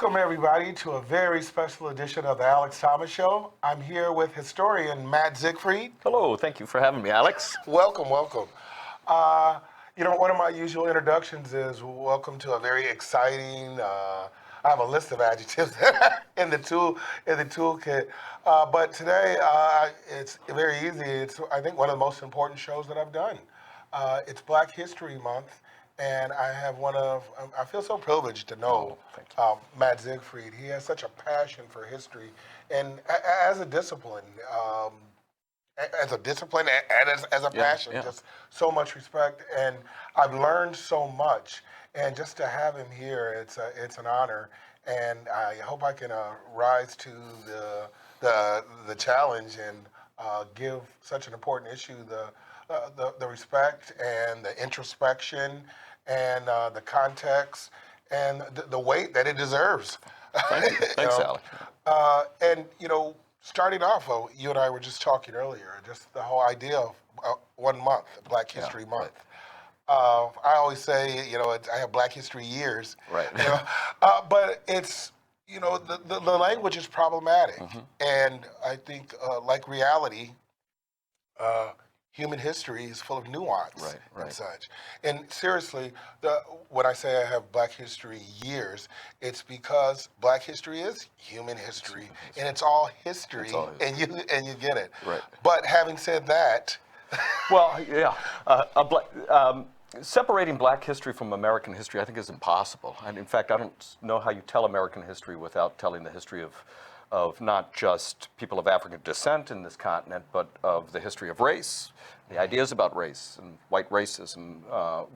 Welcome, everybody, to a very special edition of the Alex Thomas Show. I'm here with historian Matt Siegfried. Hello, thank you for having me, Alex. Welcome, welcome. One of my usual introductions is welcome to a very exciting, I have a list of adjectives in the toolkit. But today, it's very easy. It's, I think, one of the most important shows that I've done. It's Black History Month. And I feel so privileged to know Matt Siegfried. He has such a passion for history, and as a discipline, and as a passion, just so much respect. And I've learned so much, and just to have him here, it's an honor. And I hope I can rise to the challenge and give such an important issue the respect and the introspection and the context and the weight that it deserves. Thank you. Thanks, Alex. And, starting off, you and I were just talking earlier, just the whole idea of 1 month, Black History Month. Right. I always say, I have Black History years. Right. But it's, the language is problematic. Mm-hmm. And I think, like reality, human history is full of nuance and such. And seriously, when I say I have Black History years, it's because Black history is human history, and it's all history, and you get it. Right. But having said that, well, yeah, separating Black history from American history, I think, is impossible. And in fact, I don't know how you tell American history without telling the history of not just people of African descent in this continent, but of the history of race, the ideas about race and white racism.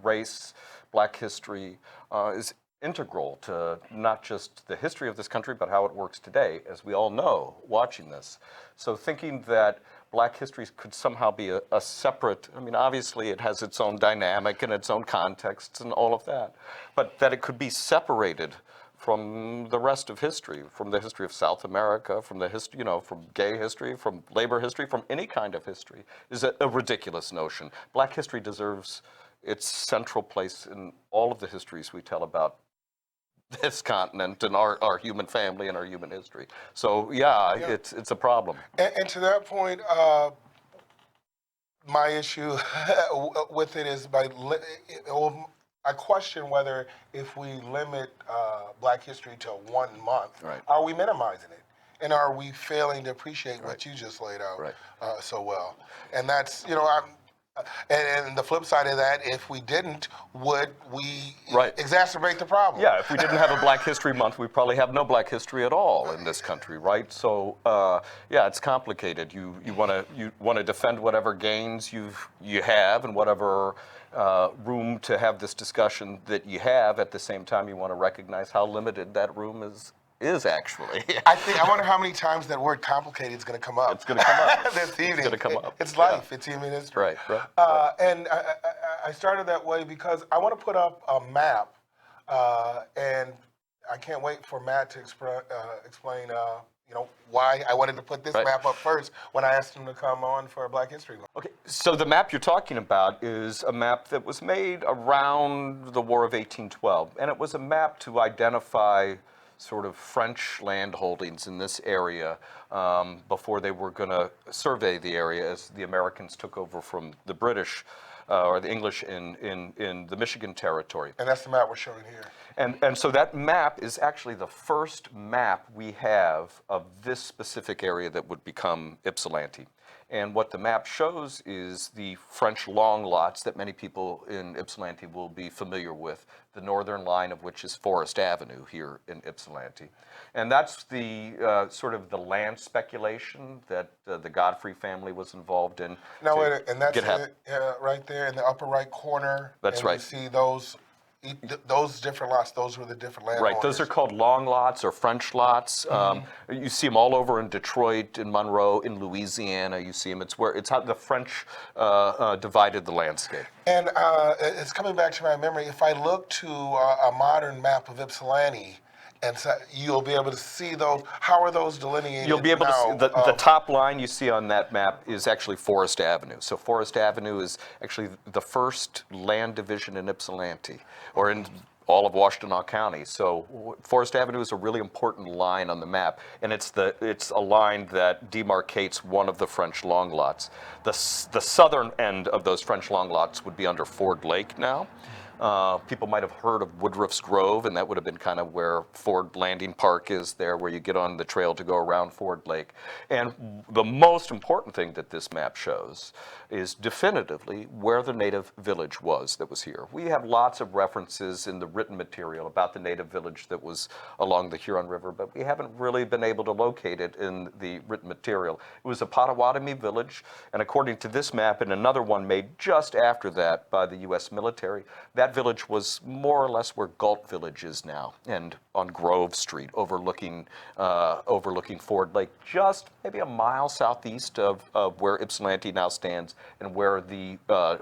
Race, Black history is integral to not just the history of this country, but how it works today, as we all know, watching this. So thinking that Black history could somehow be a separate, obviously it has its own dynamic and its own context and all of that, but that it could be separated from the rest of history, from the history of South America, from the history, from gay history, from labor history, from any kind of history, is a ridiculous notion. Black history deserves its central place in all of the histories we tell about this continent and our human family and our human history. So it's a problem. And to that point, my issue with it is I question whether if we limit Black history to 1 month, are we minimizing it? And are we failing to appreciate what you just laid out so well? And that's, and the flip side of that, if we didn't, would we exacerbate the problem? Yeah, if we didn't have a Black History Month, we probably have no Black history at all in this country, right? So, it's complicated. You want to defend whatever gains you have and whatever room to have this discussion that you have. At the same time, you want to recognize how limited that room is actually. I wonder how many times that word complicated is going to come up. It's going to come up. This evening. It's going to come up. It's life. It's human history. Right. And I started that way because I want to put up a map, and I can't wait for Matt to explain why I wanted to put this map up first when I asked him to come on for Black History Month. Okay, so the map you're talking about is a map that was made around the War of 1812, and it was a map to identify sort of French land holdings in this area before they were going to survey the area as the Americans took over from the British or the English in the Michigan territory. And that's the map we're showing here. And so that map is actually the first map we have of this specific area that would become Ypsilanti. And what the map shows is the French long lots that many people in Ypsilanti will be familiar with, the northern line of which is Forest Avenue here in Ypsilanti. And that's the sort of the land speculation that the Godfrey family was involved in. Now, and that's it, right there in the upper right corner. That's right. You see those different lots, those were the different landowners. Right, those are called long lots or French lots. Mm-hmm. You see them all over in Detroit, in Monroe, in Louisiana. You see them. It's how the French divided the landscape. And it's coming back to my memory. If I look to a modern map of Ypsilanti, and so you'll be able to see those. How are those delineated? You'll be able to see the top line you see on that map is actually Forest Avenue. So Forest Avenue is actually the first land division in Ypsilanti, or in all of Washtenaw County. So Forest Avenue is a really important line on the map, and it's a line that demarcates one of the French long lots. The southern end of those French long lots would be under Ford Lake now. People might have heard of Woodruff's Grove, and that would have been kind of where Ford Landing Park is there, where you get on the trail to go around Ford Lake. And the most important thing that this map shows is definitively where the native village was that was here. We have lots of references in the written material about the native village that was along the Huron River, but we haven't really been able to locate it in the written material. It was a Potawatomi village, and according to this map and another one made just after that by the U.S. military, that village was more or less where Galt Village is now, and on Grove Street, overlooking Ford Lake, just maybe a mile southeast of where Ypsilanti now stands, and where the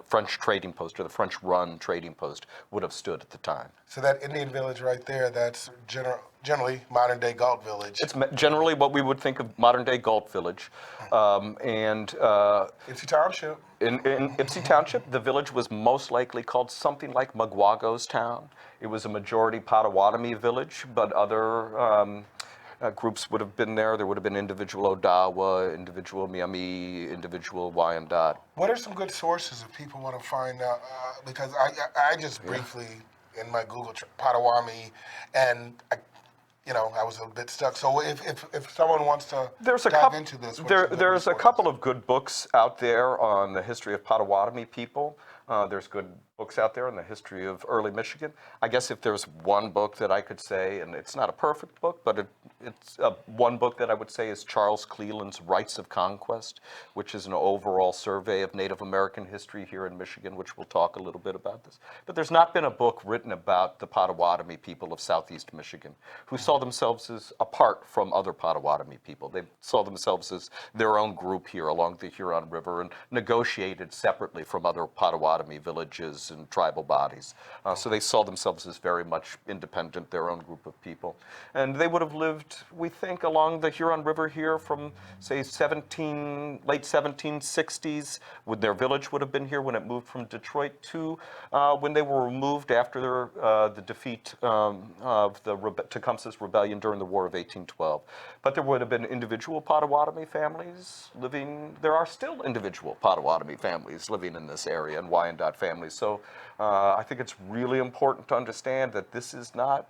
French trading post, or the French-run trading post, would have stood at the time. So that Indian village right there, that's generally modern-day Galt Village. It's generally what we would think of modern-day Galt Village, Ypsi Township. In Ypsi Township, the village was most likely called something like Magwago's Town. It was a majority Potawatomi village, but other groups would have been there. There would have been individual Odawa, individual Miami, individual Wyandotte. What are some good sources if people want to find out? Because I just briefly, in my Google, Potawatomi, and I was a bit stuck. So if someone wants to dive into this, there's a couple of good books out there on the history of Potawatomi people. There's good books out there on the history of early Michigan. I guess if there's one book that I could say, and it's not a perfect book, but it's one book that I would say is Charles Cleland's Rights of Conquest, which is an overall survey of Native American history here in Michigan, which we'll talk a little bit about this. But there's not been a book written about the Potawatomi people of southeast Michigan, who saw themselves as apart from other Potawatomi people. They saw themselves as their own group here along the Huron River and negotiated separately from other Potawatomi villages and tribal bodies. So they saw themselves as very much independent, their own group of people. And they would have lived, we think, along the Huron River here from, say, late 1760s, when their village would have been here when it moved from Detroit, to when they were removed after the defeat of the Tecumseh's Rebellion during the War of 1812. But there would have been individual Potawatomi families living, there are still individual Potawatomi families living in this area, and Wyandotte families. So I think it's really important to understand that this is not,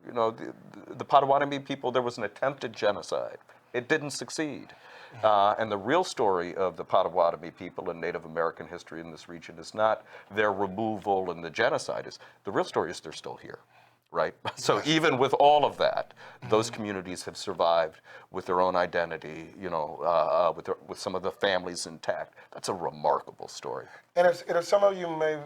the Potawatomi people, there was an attempted genocide. It didn't succeed. And the real story of the Potawatomi people in Native American history in this region is not their removal and the genocide. The real story is they're still here. Right? So even with all of that, those communities have survived with their own identity, with some of the families intact. That's a remarkable story. And if some of you may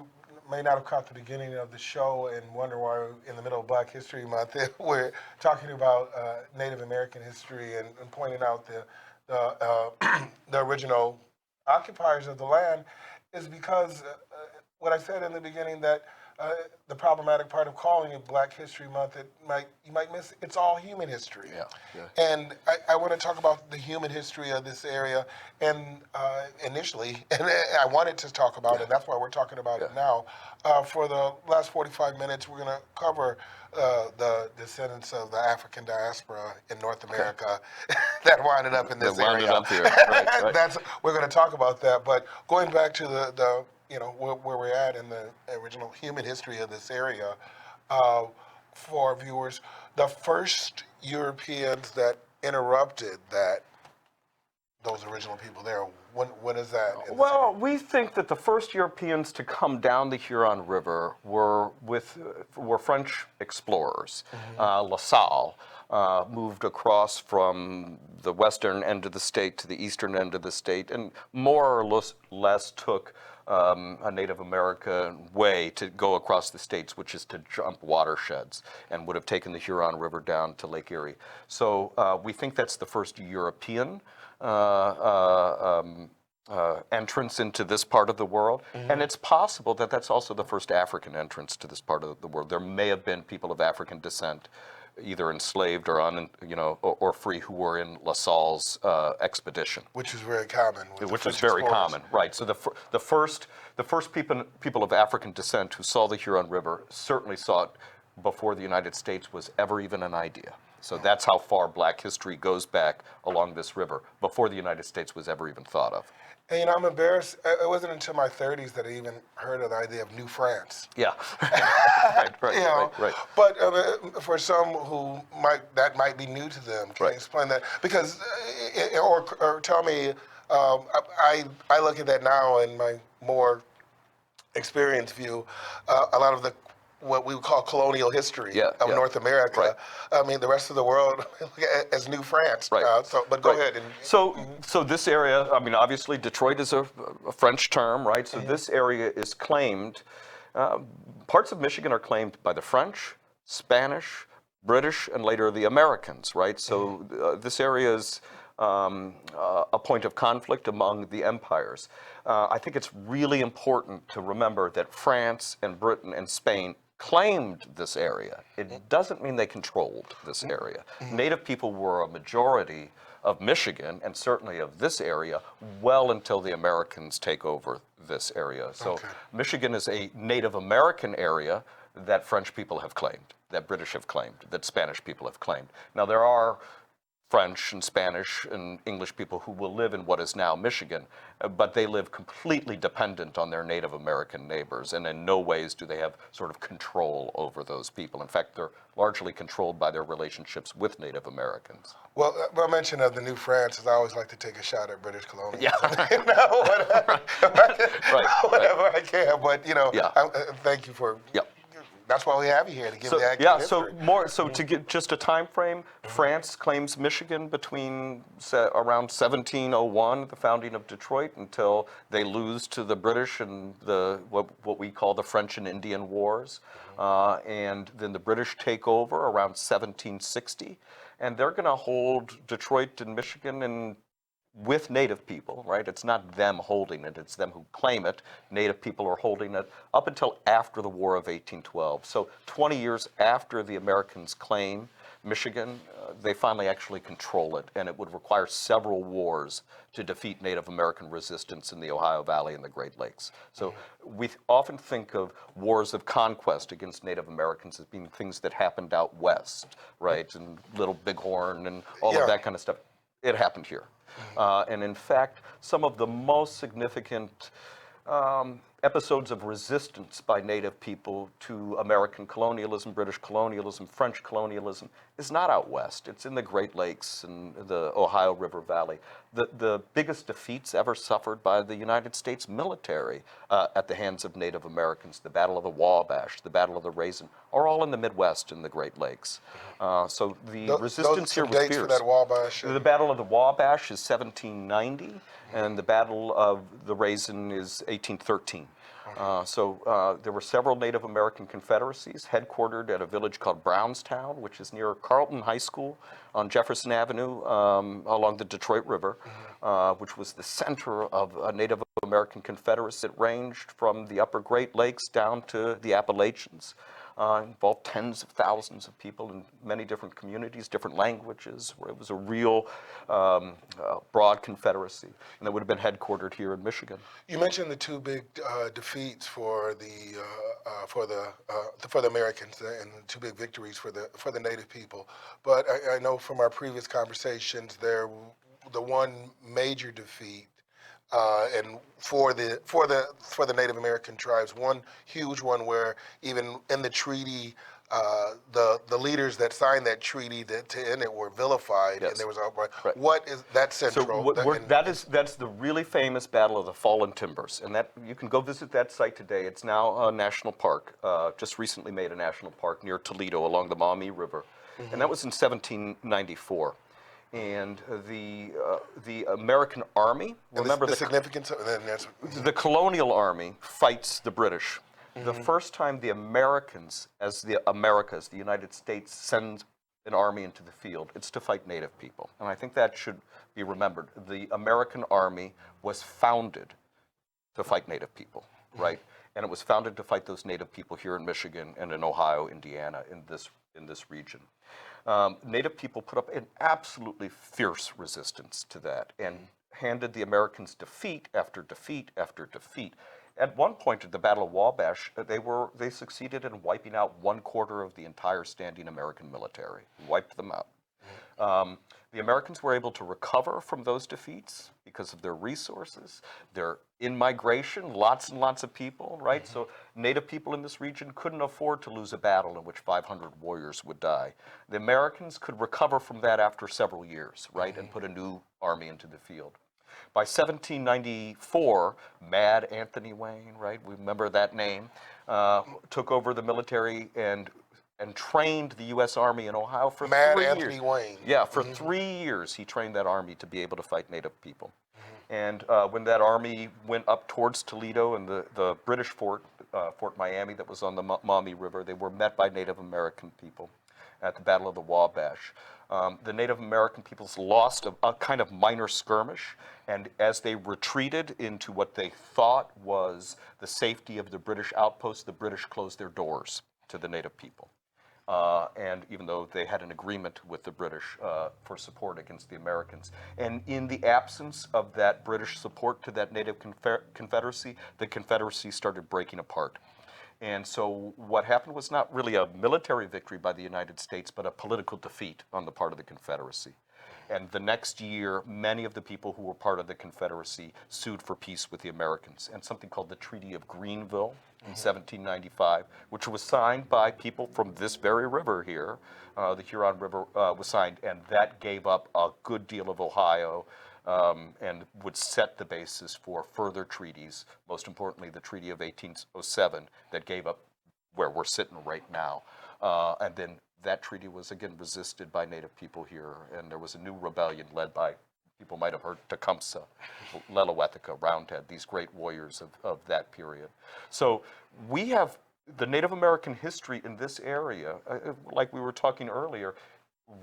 not have caught the beginning of the show and wonder why in the middle of Black History Month we're talking about Native American history and pointing out the original occupiers of the land, is because what I said in the beginning, that the problematic part of calling it Black History Month, you might miss, it's all human history. Yeah. And I want to talk about the human history of this area, and initially, and I wanted to talk about it, and that's why we're talking about it now. For the last 45 minutes, we're going to cover the descendants of the African diaspora in North America that winded up in this area. Up here. Right. We're going to talk about that, but going back to the where we're at in the original human history of this area, for our viewers, the first Europeans that interrupted those original people there, when is that? Well, we think that the first Europeans to come down the Huron River were French explorers. La Salle moved across from the western end of the state to the eastern end of the state, and more or less took a Native American way to go across the states, which is to jump watersheds, and would have taken the Huron River down to Lake Erie. So we think that's the first European entrance into this part of the world, and it's possible that that's also the first African entrance to this part of the world. There may have been people of African descent, either enslaved or or free, who were in La Salle's expedition, which is very common. Which is very common, right? So the first people of African descent who saw the Huron River certainly saw it before the United States was ever even an idea. So that's how far Black history goes back along this river, before the United States was ever even thought of. And I'm embarrassed. It wasn't until my 30s that I even heard of the idea of New France. Yeah, right, right. But for some who that might be new to them, can you explain that? Because, or tell me, I look at that now in my more experienced view, a lot of the what we would call colonial history of North America. Right. I mean, the rest of the world as New France. Right. But go ahead. So this area, I mean, obviously Detroit is a French term, right? So this area is claimed, parts of Michigan are claimed by the French, Spanish, British, and later the Americans, right? So this area is a point of conflict among the empires. I think it's really important to remember that France and Britain and Spain claimed this area. It doesn't mean they controlled this area. Native people were a majority of Michigan, and certainly of this area, well until the Americans take over this area. So Michigan is a Native American area that French people have claimed, that British have claimed, that Spanish people have claimed. Now there are French and Spanish and English people who will live in what is now Michigan, but they live completely dependent on their Native American neighbors, and in no ways do they have sort of control over those people. In fact, they're largely controlled by their relationships with Native Americans. Well, my mention of the New France is I always like to take a shot at British colonialism. Yeah. Whatever I can, but thank you for. That's why we have you here, to give the accurate history. So to give just a time frame, France claims Michigan between around 1701, the founding of Detroit, until they lose to the British in the what we call the French and Indian Wars, and then the British take over around 1760, and they're going to hold Detroit and Michigan with Native people, right? It's not them holding it, it's them who claim it. Native people are holding it up until after the War of 1812. So 20 years after the Americans claim Michigan, they finally actually control it, and it would require several wars to defeat Native American resistance in the Ohio Valley and the Great Lakes. So we often think of wars of conquest against Native Americans as being things that happened out west, right? And Little Bighorn and all of that kind of stuff. It happened here. And in fact, some of the most significant episodes of resistance by Native people to American colonialism, British colonialism, French colonialism is not out west. It's in the Great Lakes and the Ohio River Valley. The biggest defeats ever suffered by the United States military at the hands of Native Americans, the Battle of the Wabash, the Battle of the Raisin, are all in the Midwest in the Great Lakes. So the resistance here was fierce. For that Wabash. The Battle of the Wabash is 1790, and the Battle of the Raisin is 1813. So there were several Native American confederacies headquartered at a village called Brownstown, which is near Carleton High School on Jefferson Avenue along the Detroit River, which was the center of a Native American confederacy. It ranged from the upper Great Lakes down to the Appalachians. Involved tens of thousands of people in many different communities, different languages, where it was a real broad confederacy, and it would have been headquartered here in Michigan. You mentioned the two big defeats for the Americans, and the two big victories for the Native people. But I know from our previous conversations, the one major defeat. And for the Native American tribes, one huge one where even in the treaty, the leaders that signed that treaty to end it were vilified, and there was what is that central? So that's the really famous Battle of the Fallen Timbers, and that you can go visit that site today. It's now a national park, just recently made a national park near Toledo along the Maumee River, and that was in 1794. And the American Army, remember the significance of the colonial army fights the British. The first time the Americans, as the Americas, the United States, sends an army into the field, it's to fight Native people. And I think that should be remembered. The American army was founded to fight Native people, right? And it was founded to fight those Native people here in Michigan and in Ohio, Indiana, in this region. Native people put up an absolutely fierce resistance to that and handed the Americans defeat after defeat after defeat. At one point at the Battle of Wabash, they succeeded in wiping out 1/4 of the entire standing American military, wiped them out. The Americans were able to recover from those defeats because of their resources, their in-migration, lots and lots of people, right? So Native people in this region couldn't afford to lose a battle in which 500 warriors would die. The Americans could recover from that after several years, right, and put a new army into the field. By 1794, Mad Anthony Wayne, right, we remember that name, took over the military and trained the U.S. Army in Ohio for Mad 3 years. Anthony Wayne. Yeah, for 3 years he trained that army to be able to fight Native people. And when that army went up towards Toledo and the British fort, Fort Miami that was on the Maumee River, they were met by Native American people at the Battle of the Wabash. The Native American peoples lost a kind of minor skirmish, and as they retreated into what they thought was the safety of the British outpost, the British closed their doors to the Native people. And even though they had an agreement with the British for support against the Americans. And in the absence of that British support to that Native Confederacy, the Confederacy started breaking apart. And so what happened was not really a military victory by the United States, but a political defeat on the part of the Confederacy. And the next year, many of the people who were part of the Confederacy sued for peace with the Americans. And something called the Treaty of Greenville in 1795, which was signed by people from this very river here, the Huron River was signed, and that gave up a good deal of Ohio and would set the basis for further treaties, most importantly the Treaty of 1807 that gave up where we're sitting right now. And then that treaty was again resisted by Native people here, and there was a new rebellion led by, people might have heard, Tecumseh, Lelewetheca, Roundhead, these great warriors of that period. So we have the Native American history in this area, like we were talking earlier,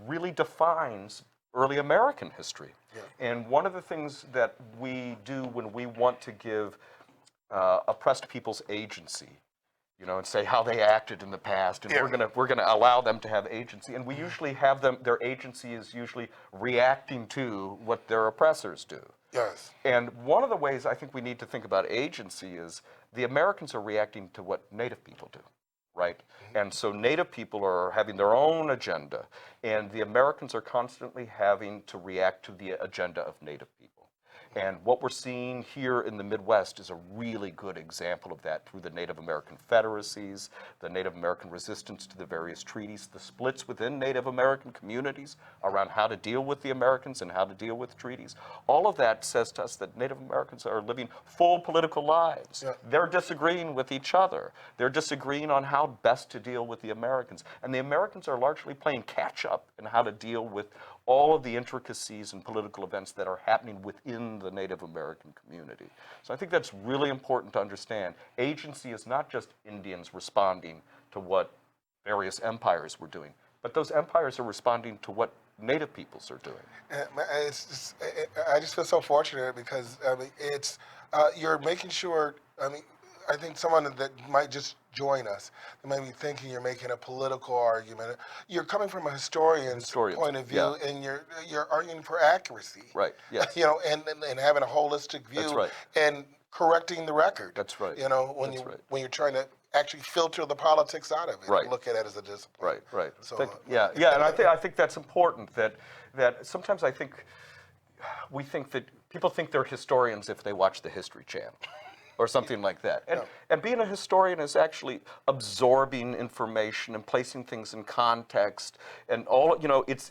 really defines early American history. Yeah. And one of the things that we do when we want to give oppressed people's agency, you know, and say how they acted in the past, and we're gonna allow them to have agency, and we usually have them. Their agency is usually reacting to what their oppressors do. Yes. And one of the ways I think we need to think about agency is the Americans are reacting to what Native people do, right? And so Native people are having their own agenda, and the Americans are constantly having to react to the agenda of Native people. And what we're seeing here in the Midwest is a really good example of that through the Native American confederacies, the Native American resistance to the various treaties, the splits within Native American communities around how to deal with the Americans and how to deal with treaties. All of that says to us that Native Americans are living full political lives. Yeah. They're disagreeing with each other. They're disagreeing on how best to deal with the Americans. And the Americans are largely playing catch up in how to deal with all of the intricacies and political events that are happening within the Native American community. So I think that's really important to understand. Agency is not just Indians responding to what various empires were doing, but those empires are responding to what Native peoples are doing. I just feel so fortunate because I mean, you're making sure. I mean, I think someone that might just join us, they might be thinking you're making a political argument. You're coming from a historian's point of view, yeah. And you're arguing for accuracy. Right. Yes. You know, and having a holistic view. That's right. And correcting the record. That's right. You know, when you're trying to actually filter the politics out of it, right. And look at it as a discipline. Right. Right. So, and I think that's important. That sometimes I think we think that people think they're historians if they watch the History Channel. Or something like that. And being a historian is actually absorbing information and placing things in context. And all, you know, it's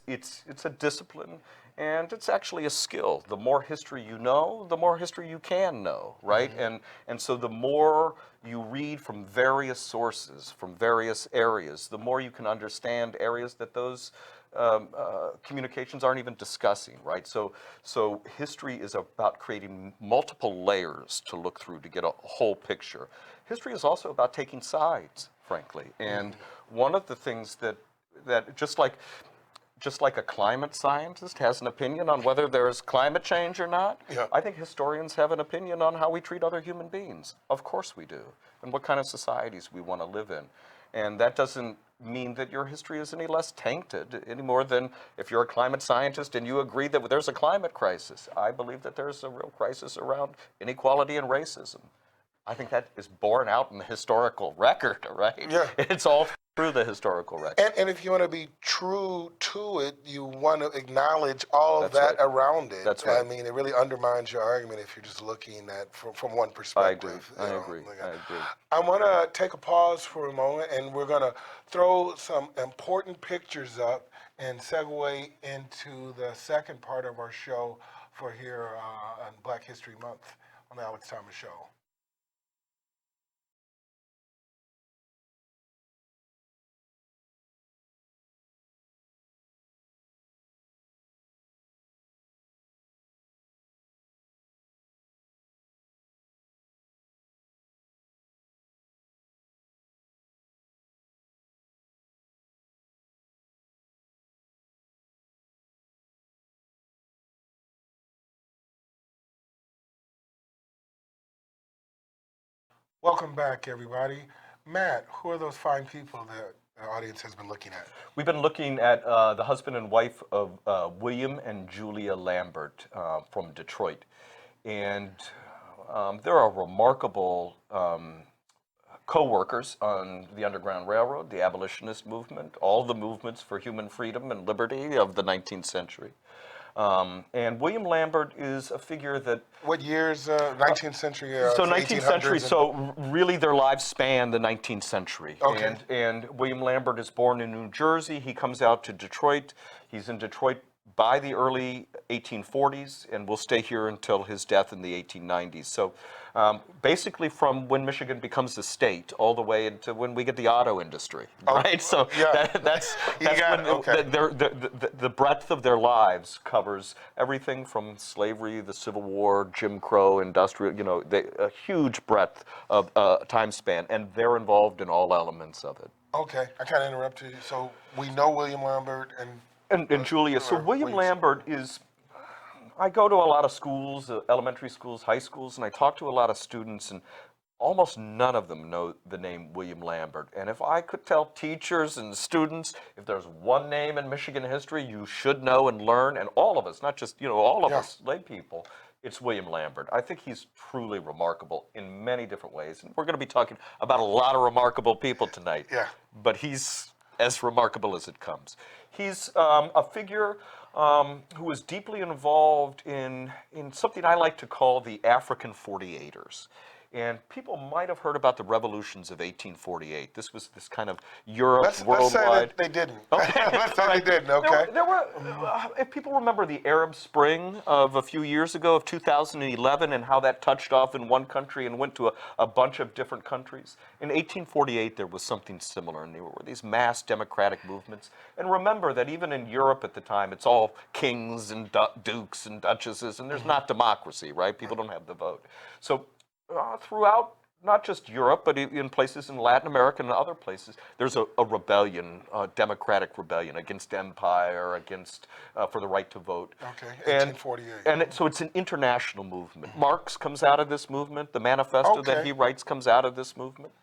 a discipline and it's actually a skill. The more history you know, the more history you can know, right? Mm-hmm. And so the more you read from various sources, from various areas, the more you can understand areas that those communications aren't even discussing, right? So history is about creating multiple layers to look through to get a whole picture. History is also about taking sides, frankly. And one of the things that just like a climate scientist has an opinion on whether there's climate change or not, yeah. I think historians have an opinion on how we treat other human beings. Of course we do. And what kind of societies we want to live in. And that doesn't mean that your history is any less tainted, any more than if you're a climate scientist and you agree that there's a climate crisis. I believe that there's a real crisis around inequality and racism. I think that is borne out in the historical record, right? Yeah. It's all through the historical record. And if you want to be true to it, you want to acknowledge all of That's that right. around it. That's right. I mean, it really undermines your argument if you're just looking at from one I agree. perspective. I agree. I agree. I want to take a pause for a moment, and we're going to throw some important pictures up and segue into the second part of our show for here on Black History Month on the Alex Thomas Show. Welcome back, everybody. Matt, who are those fine people that the audience has been looking at? We've been looking at the husband and wife of William and Julia Lambert from Detroit. And they're a remarkable co-workers on the Underground Railroad, the Abolitionist movement, all the movements for human freedom and liberty of the 19th century. And William Lambert is a figure that... What years? 19th century? So 1800s19th century, so really their lives span the 19th century. Okay. And William Lambert is born in New Jersey. He comes out to Detroit. He's in Detroit by the early 1840s and will stay here until his death in the 1890s. So basically from when Michigan becomes a state all the way into when we get the auto industry, right? So yeah. that's got when it, okay. the breadth of their lives covers everything from slavery, the Civil War, Jim Crow, industrial, a huge breadth of time span, and they're involved in all elements of it. Okay, I kind of interrupted you. So we know William Lambert And Julia, so William Lambert is, I go to a lot of schools, elementary schools, high schools, and I talk to a lot of students, and almost none of them know the name William Lambert. And if I could tell teachers and students, if there's one name in Michigan history you should know and learn, and all of us, not just, all of us lay people, it's William Lambert. I think he's truly remarkable in many different ways. And we're going to be talking about a lot of remarkable people tonight. Yeah. But he's as remarkable as it comes. He's a figure who was deeply involved in something I like to call the African 48ers. And people might have heard about the revolutions of 1848. This was this kind of Europe, worldwide. Let's say that they didn't. Okay. Let's say they didn't, okay? There were if people remember the Arab Spring of a few years ago, of 2011, and how that touched off in one country and went to a bunch of different countries. In 1848, there was something similar, and there were these mass democratic movements. And remember that even in Europe at the time, it's all kings and dukes and duchesses, and there's not democracy, right? People don't have the vote. So throughout not just Europe, but in places in Latin America and other places, there's a rebellion, a democratic rebellion against empire, against for the right to vote. Okay, 1848. And so it's an international movement. Marx comes out of this movement. The manifesto that he writes comes out of this movement.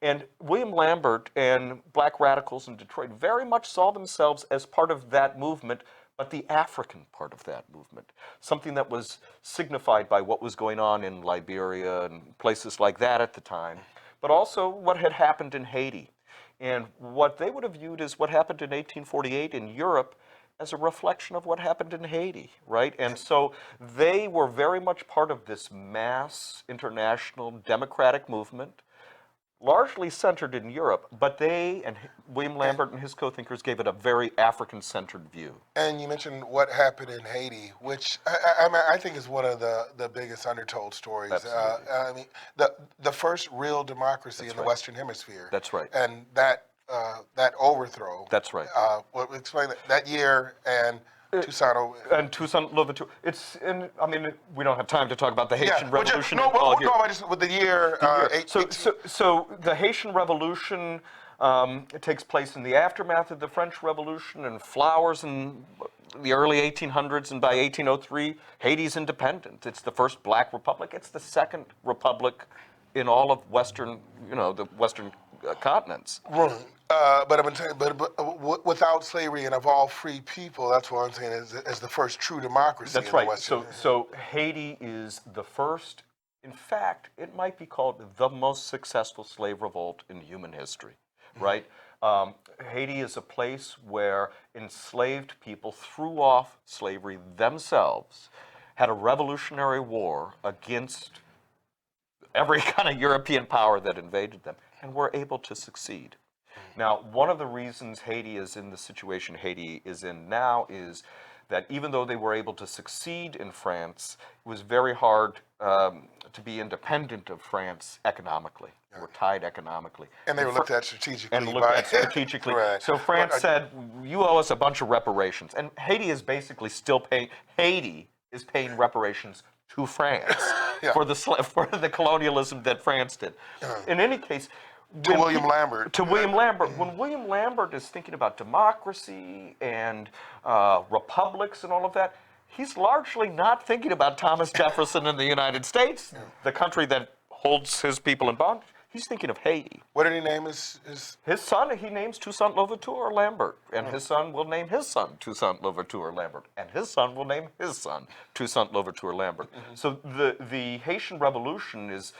And William Lambert and black radicals in Detroit very much saw themselves as part of that movement, but the African part of that movement, something that was signified by what was going on in Liberia and places like that at the time, but also what had happened in Haiti. And what they would have viewed as what happened in 1848 in Europe as a reflection of what happened in Haiti, right? And so they were very much part of this mass international democratic movement, largely centered in Europe, but they and William Lambert and his co-thinkers gave it a very African-centered view. And you mentioned what happened in Haiti, which I think is one of the biggest undertold stories. Absolutely. I mean, the first real democracy in the Western Hemisphere. That's right. And that overthrow. That's right. Explain that year and Tucson. And Tucson, Louverture. I mean, we don't have time to talk about the Haitian Revolution. With the year. So the Haitian Revolution it takes place in the aftermath of the French Revolution and flowers in the early 1800s, and by 1803, Haiti's independent. It's the first black republic. It's the second republic in all of Western, the Western continents. Right. But I'm saying, but without slavery and of all free people, that's what I'm saying is the first true democracy. That's in right. The Western. So Haiti is the first In fact, it might be called the most successful slave revolt in human history, right? Haiti is a place where enslaved people threw off slavery themselves, had a revolutionary war against every kind of European power that invaded them, and were able to succeed. Now, one of the reasons Haiti is in the situation Haiti is in now is that even though they were able to succeed in France, it was very hard to be independent of France economically. They were tied economically. And they were looked at strategically. And looked at strategically. Right. So France said, you owe us a bunch of reparations. And Haiti is basically still paying, Haiti is paying reparations to France for the colonialism that France did. In any case, to William Lambert. To William Lambert. When William Lambert is thinking about democracy and republics and all of that, he's largely not thinking about Thomas Jefferson in the United States, the country that holds his people in bondage. He's thinking of Haiti. What did he name his son? He names Toussaint Louverture Lambert, and his son will name his son Toussaint Louverture Lambert, and his son will name his son Toussaint Louverture Lambert. So the Haitian Revolution is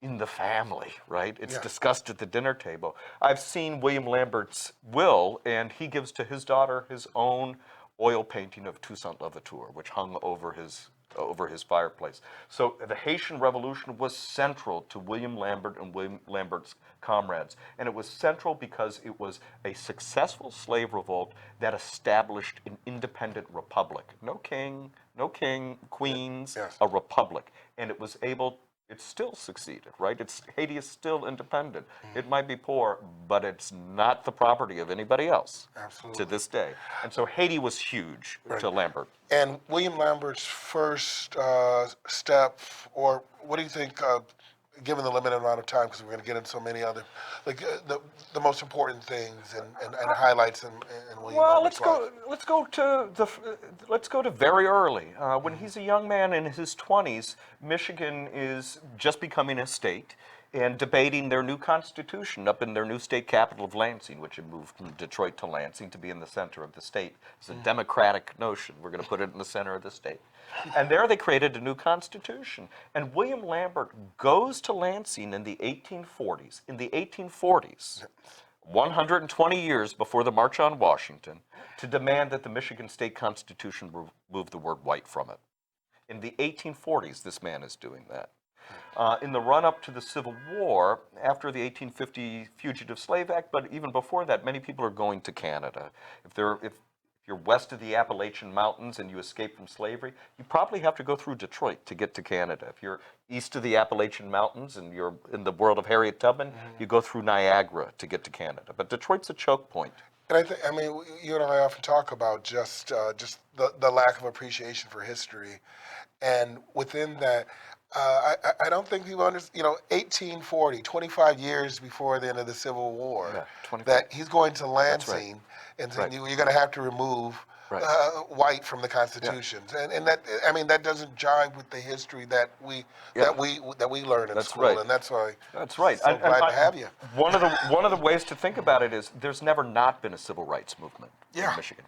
in the family, right? It's discussed at the dinner table. I've seen William Lambert's will, and he gives to his daughter his own oil painting of Toussaint Louverture, which hung over his fireplace. So the Haitian Revolution was central to William Lambert and William Lambert's comrades. And it was central because it was a successful slave revolt that established an independent republic. No king, queens, a republic. And it was able, it still succeeded, right? Haiti is still independent. It might be poor, but it's not the property of anybody else to this day. And so Haiti was huge to Lambert. And William Lambert's first step, or what do you think, given the limited amount of time, because we're going to get into so many other, like the most important things and highlights in William Lambert's life? Let's go to very early. When he's a young man in his 20s, Michigan is just becoming a state and debating their new constitution up in their new state capital of Lansing, which had moved from Detroit to Lansing to be in the center of the state. It's a democratic notion. We're going to put it in the center of the state. And there they created a new constitution. And William Lambert goes to Lansing in the 1840s. In the 1840s, 120 years before the March on Washington, to demand that the Michigan State Constitution remove the word white from it. In the 1840s, this man is doing that. In the run-up to the Civil War, after the 1850 Fugitive Slave Act, but even before that, many people are going to Canada. If you're west of the Appalachian Mountains and you escape from slavery, you probably have to go through Detroit to get to Canada. If you're east of the Appalachian Mountains and you're in the world of Harriet Tubman, you go through Niagara to get to Canada. But Detroit's a choke point. And I mean, you and I often talk about just the lack of appreciation for history, and within that, I don't think people understand. 1840, 25 years before the end of the Civil War, that he's going to Lansing and saying you're going to have to remove white from the constitutions, and that, I mean, that doesn't jive with the history that we learn in school, and that's why. That's right. So glad to have you. One of the ways to think about it is there's never not been a civil rights movement in Michigan.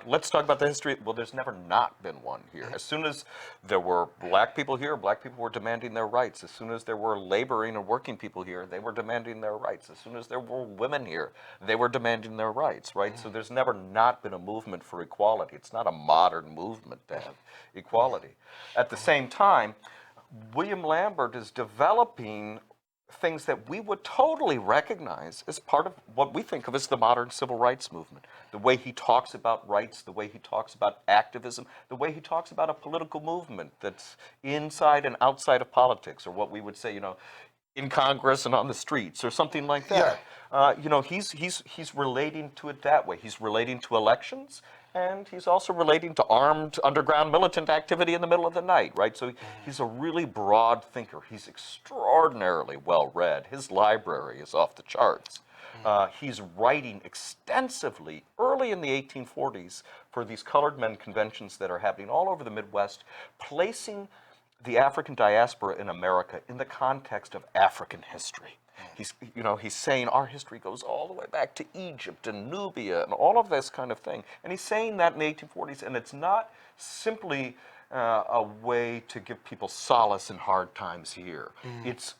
Let's talk about the history. Well, there's never not been one here. As soon as there were black people here, black people were demanding their rights. As soon as there were laboring and working people here, they were demanding their rights. As soon as there were women here, they were demanding their rights, right? So there's never not been a movement for equality. It's not a modern movement to have equality. At the same time, William Lambert is developing things that we would totally recognize as part of what we think of as the modern civil rights movement. The way he talks about rights, the way he talks about activism, the way he talks about a political movement that's inside and outside of politics, or what we would say, in Congress and on the streets, or something like that. He's relating to it that way. He's relating to elections, and he's also relating to armed underground militant activity in the middle of the night, right? So he's a really broad thinker. He's extraordinarily well read. His library is off the charts. He's writing extensively early in the 1840s for these colored men conventions that are happening all over the Midwest, placing the African diaspora in America in the context of African history. He's saying our history goes all the way back to Egypt and Nubia and all of this kind of thing. And he's saying that in the 1840s, and it's not simply a way to give people solace in hard times here. It's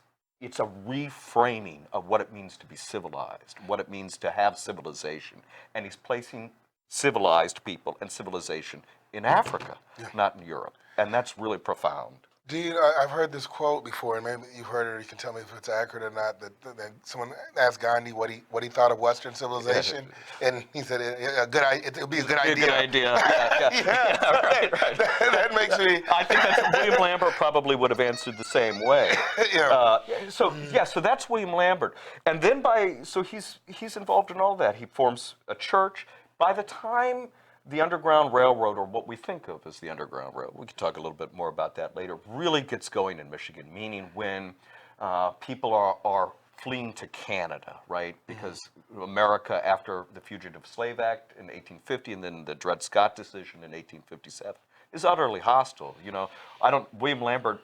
a reframing of what it means to be civilized, what it means to have civilization, and he's placing civilized people and civilization in Africa, not in Europe, and that's really profound. I've heard this quote before, and maybe you've heard it, or you can tell me if it's accurate or not. That someone asked Gandhi what he thought of Western civilization, and he said it would be a good Be a idea. good idea. Yeah, right. That makes me. I think that's William Lambert probably would have answered the same way. So that's William Lambert, and then he's involved in all that. He forms a church. By the time the Underground Railroad, or what we think of as the Underground Railroad, we can talk a little bit more about that later, really gets going in Michigan, meaning when people are fleeing to Canada, right? Because America, after the Fugitive Slave Act in 1850 and then the Dred Scott decision in 1857, is utterly hostile. William Lambert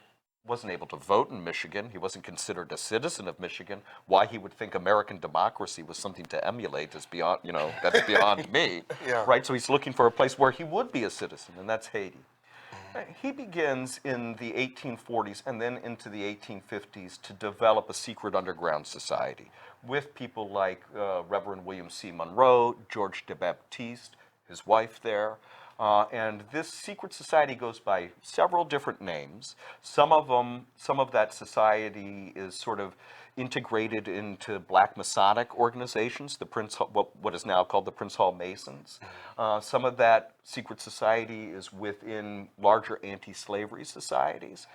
wasn't able to vote in Michigan. He wasn't considered a citizen of Michigan. Why he would think American democracy was something to emulate is beyond, that's beyond me, right? So he's looking for a place where he would be a citizen, and that's Haiti. He begins in the 1840s and then into the 1850s to develop a secret underground society with people like Reverend William C. Monroe, George de Baptiste, his wife there. And this secret society goes by several different names. Some of that society is sort of integrated into Black Masonic organizations, what is now called the Prince Hall Masons. Some of that secret society is within larger anti-slavery societies.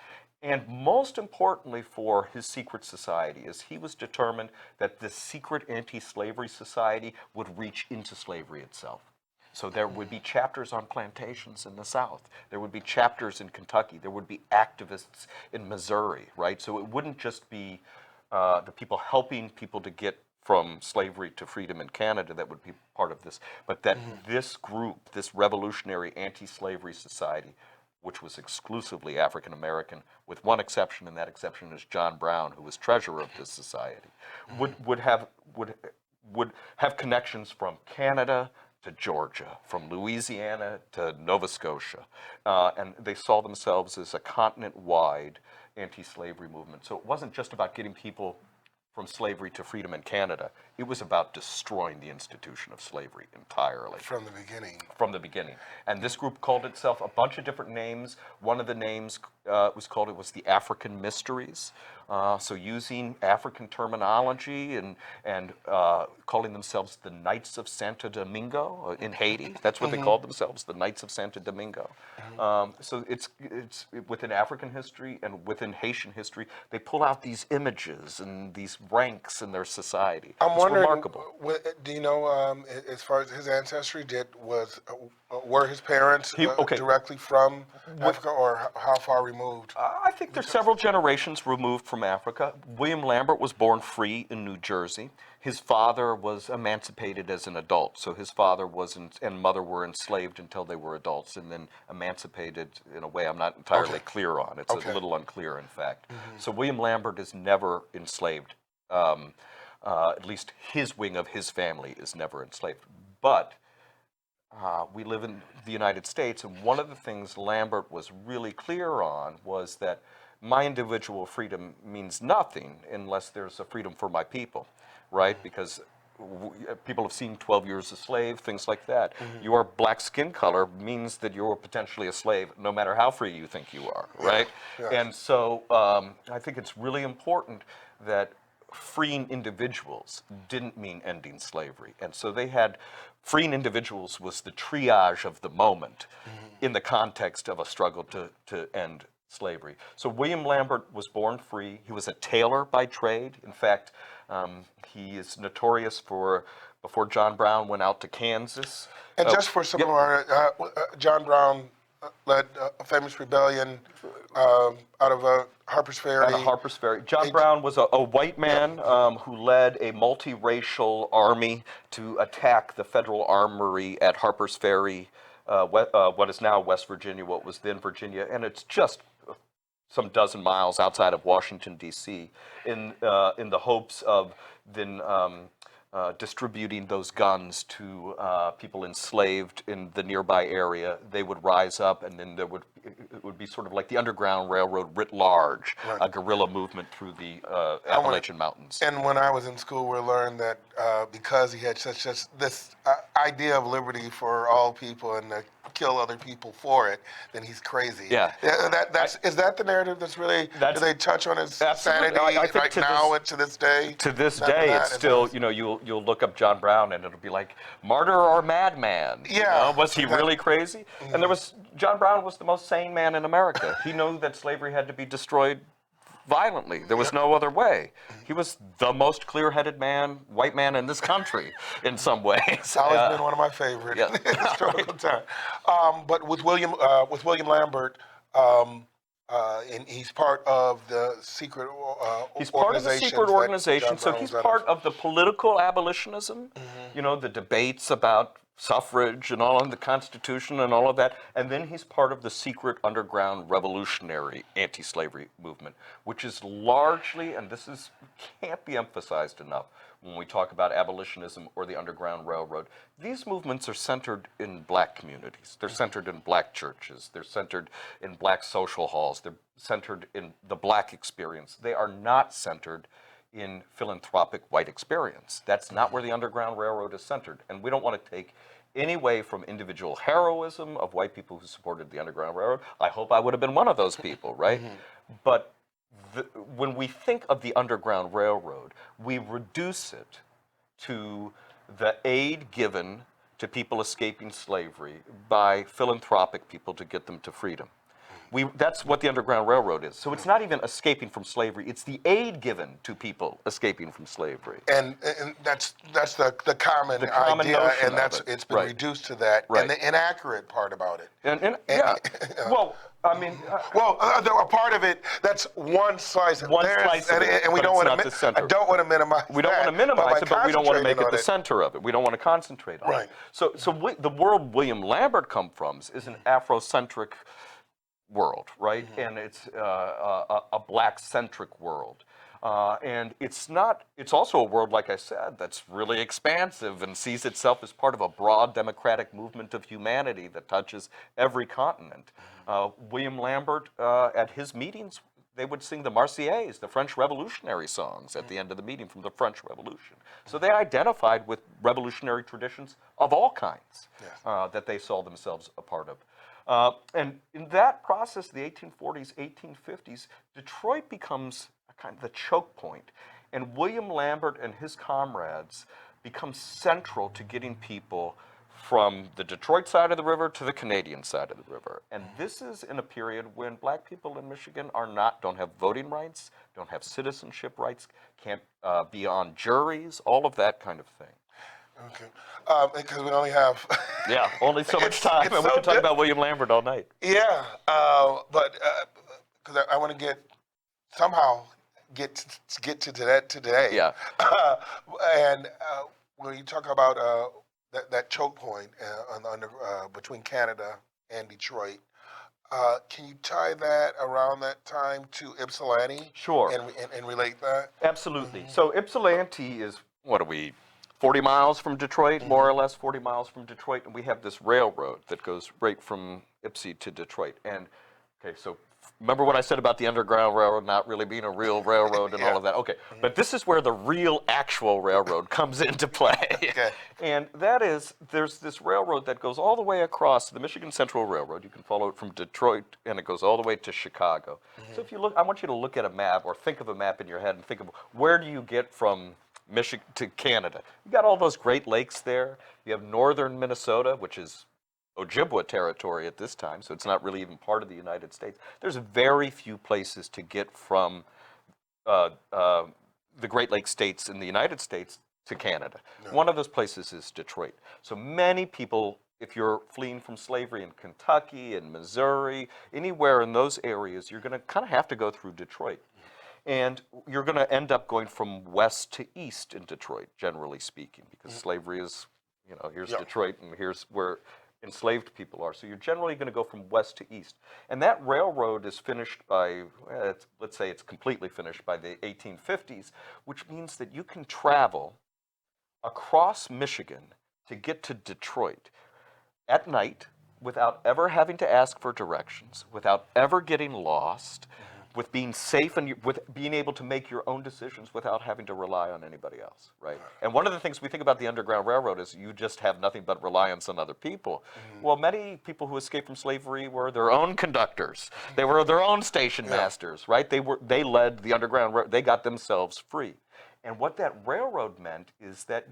And most importantly for his secret society is he was determined that the secret anti-slavery society would reach into slavery itself. So there would be chapters on plantations in the South. There would be chapters in Kentucky. There would be activists in Missouri, right? So it wouldn't just be the people helping people to get from slavery to freedom in Canada that would be part of this, but that this group, this revolutionary anti-slavery society, which was exclusively African American, with one exception, and that exception is John Brown, who was treasurer of this society, would have connections from Canada to Georgia, from Louisiana to Nova Scotia. And they saw themselves as a continent-wide anti-slavery movement. So it wasn't just about getting people from slavery to freedom in Canada. It was about destroying the institution of slavery entirely. From the beginning. From the beginning. And this group called itself a bunch of different names. One of the names was the African Mysteries. So using African terminology and calling themselves the Knights of Santo Domingo in Haiti. That's what they called themselves, the Knights of Santo Domingo. So it's within African history and within Haitian history, they pull out these images and these ranks in their society. I'm wondering, remarkable. Do you know, as far as his ancestry, were his parents directly from Africa, or how far removed? I think they're several generations removed from Africa. William Lambert was born free in New Jersey. His father was emancipated as an adult, so his father and mother were enslaved until they were adults, and then emancipated in a way I'm not entirely clear on. It's a little unclear, in fact. So William Lambert is never enslaved. At least his wing of his family is never enslaved. But we live in the United States, and one of the things Lambert was really clear on was that my individual freedom means nothing unless there's a freedom for my people, right? Because people have seen 12 Years a Slave, things like that. Your black skin color means that you're potentially a slave, no matter how free you think you are, right? And so I think it's really important that freeing individuals didn't mean ending slavery. And so they had, freeing individuals was the triage of the moment in the context of a struggle to end slavery. So William Lambert was born free. He was a tailor by trade. In fact, he is notorious for, before John Brown went out to Kansas. And just for some of our, John Brown led a famous rebellion out of Harper's Ferry. Out of Harper's Ferry. John Brown was a white man who led a multiracial army to attack the federal armory at Harper's Ferry, what is now West Virginia, what was then Virginia, and it's just some dozen miles outside of Washington, D.C., in the hopes of then distributing those guns to people enslaved in the nearby area, they would rise up, and then it would be sort of like the Underground Railroad writ large, Right. a guerrilla movement through the Appalachian Mountains. And when I was in school, we learned that because he had such this idea of liberty for all people and to kill other people for it, then he's crazy. Yeah. Is that the narrative that's really? Do they touch on his Absolutely. sanity I think right now and to this day? To this day, it's still, you'll look up John Brown and it'll be like, martyr or madman? Yeah. Was he really crazy? And John Brown was the most sane man in America. He knew that slavery had to be destroyed violently. There was no other way. He was the most clear-headed white man in this country in some ways. Always been one of my favorite historical time. But with William Lambert, and he's part of the secret He's part of the secret organization, so he's part of the political abolitionism, the debates about suffrage and all of the Constitution and all of that, and then he's part of the secret underground revolutionary anti-slavery movement, which is largely, and can't be emphasized enough when we talk about abolitionism or the Underground Railroad, these movements are centered in black communities. They're centered in black churches. They're centered in black social halls. They're centered in the black experience. They are not centered in philanthropic white experience. That's not where the Underground Railroad is centered. And we don't want to take any way from individual heroism of white people who supported the Underground Railroad. I hope I would have been one of those people, right? But when we think of the Underground Railroad, we reduce it to the aid given to people escaping slavery by philanthropic people to get them to freedom. That's what the Underground Railroad is. So it's not even escaping from slavery. It's the aid given to people escaping from slavery. And that's the common idea, notion and of it. it's been reduced to that. Right. And the inaccurate part about it. Well, I mean, a part of it, that's one slice. Of it, and we don't want to. I don't want to minimize. We don't want to minimize it, but we don't want to make it the center of it. We don't want to concentrate on it. So the world William Lambert comes from is an Afrocentric world, right? And it's a black-centric world. And it's also a world, like I said, that's really expansive and sees itself as part of a broad democratic movement of humanity that touches every continent. William Lambert, at his meetings, they would sing the Marseillaise, the French revolutionary songs at the end of the meeting from the French Revolution. So they identified with revolutionary traditions of all kinds that they saw themselves a part of. And in that process, the 1840s, 1850s, Detroit becomes kind of the choke point. And William Lambert and his comrades become central to getting people from the Detroit side of the river to the Canadian side of the river. And this is in a period when black people in Michigan don't have voting rights, don't have citizenship rights, can't be on juries, all of that kind of thing. Okay, because we only have only so much time, and we can talk about William Lambert all night. Yeah, but because I want to somehow get to that today. Yeah. And when you talk about that choke point between Canada and Detroit, can you tie that around that time to Ypsilanti? Sure. And relate that? Absolutely. So Ypsilanti is, 40 miles from Detroit, more or less 40 miles from Detroit, and we have this railroad that goes right from Ypsi to Detroit. And, so remember what I said about the Underground Railroad not really being a real railroad and all of that? Okay, but this is where the real, actual railroad comes into play. Okay. And that is, there's this railroad that goes all the way across the Michigan Central Railroad. You can follow it from Detroit, and it goes all the way to Chicago. So if you look, I want you to look at a map, or think of a map in your head, and think of where do you get from Michigan to Canada. You got all those Great Lakes there. You have northern Minnesota, which is Ojibwa territory at this time, so it's not really even part of the United States. There's very few places to get from the Great Lakes states in the United States to Canada. No. One of those places is Detroit. So many people, if you're fleeing from slavery in Kentucky and Missouri, anywhere in those areas, you're going to kind of have to go through Detroit. And you're going to end up going from west to east in Detroit, generally speaking, because slavery is, here's Detroit and here's where enslaved people are. So you're generally going to go from west to east. And that railroad is finished by, let's say it's completely finished by the 1850s, which means that you can travel across Michigan to get to Detroit at night without ever having to ask for directions, without ever getting lost, with being safe and with being able to make your own decisions without having to rely on anybody else, right? And one of the things we think about the Underground Railroad is you just have nothing but reliance on other people. Well, many people who escaped from slavery were their own conductors. They were their own station masters, right? They led the Underground Railroad. They got themselves free. And what that railroad meant is that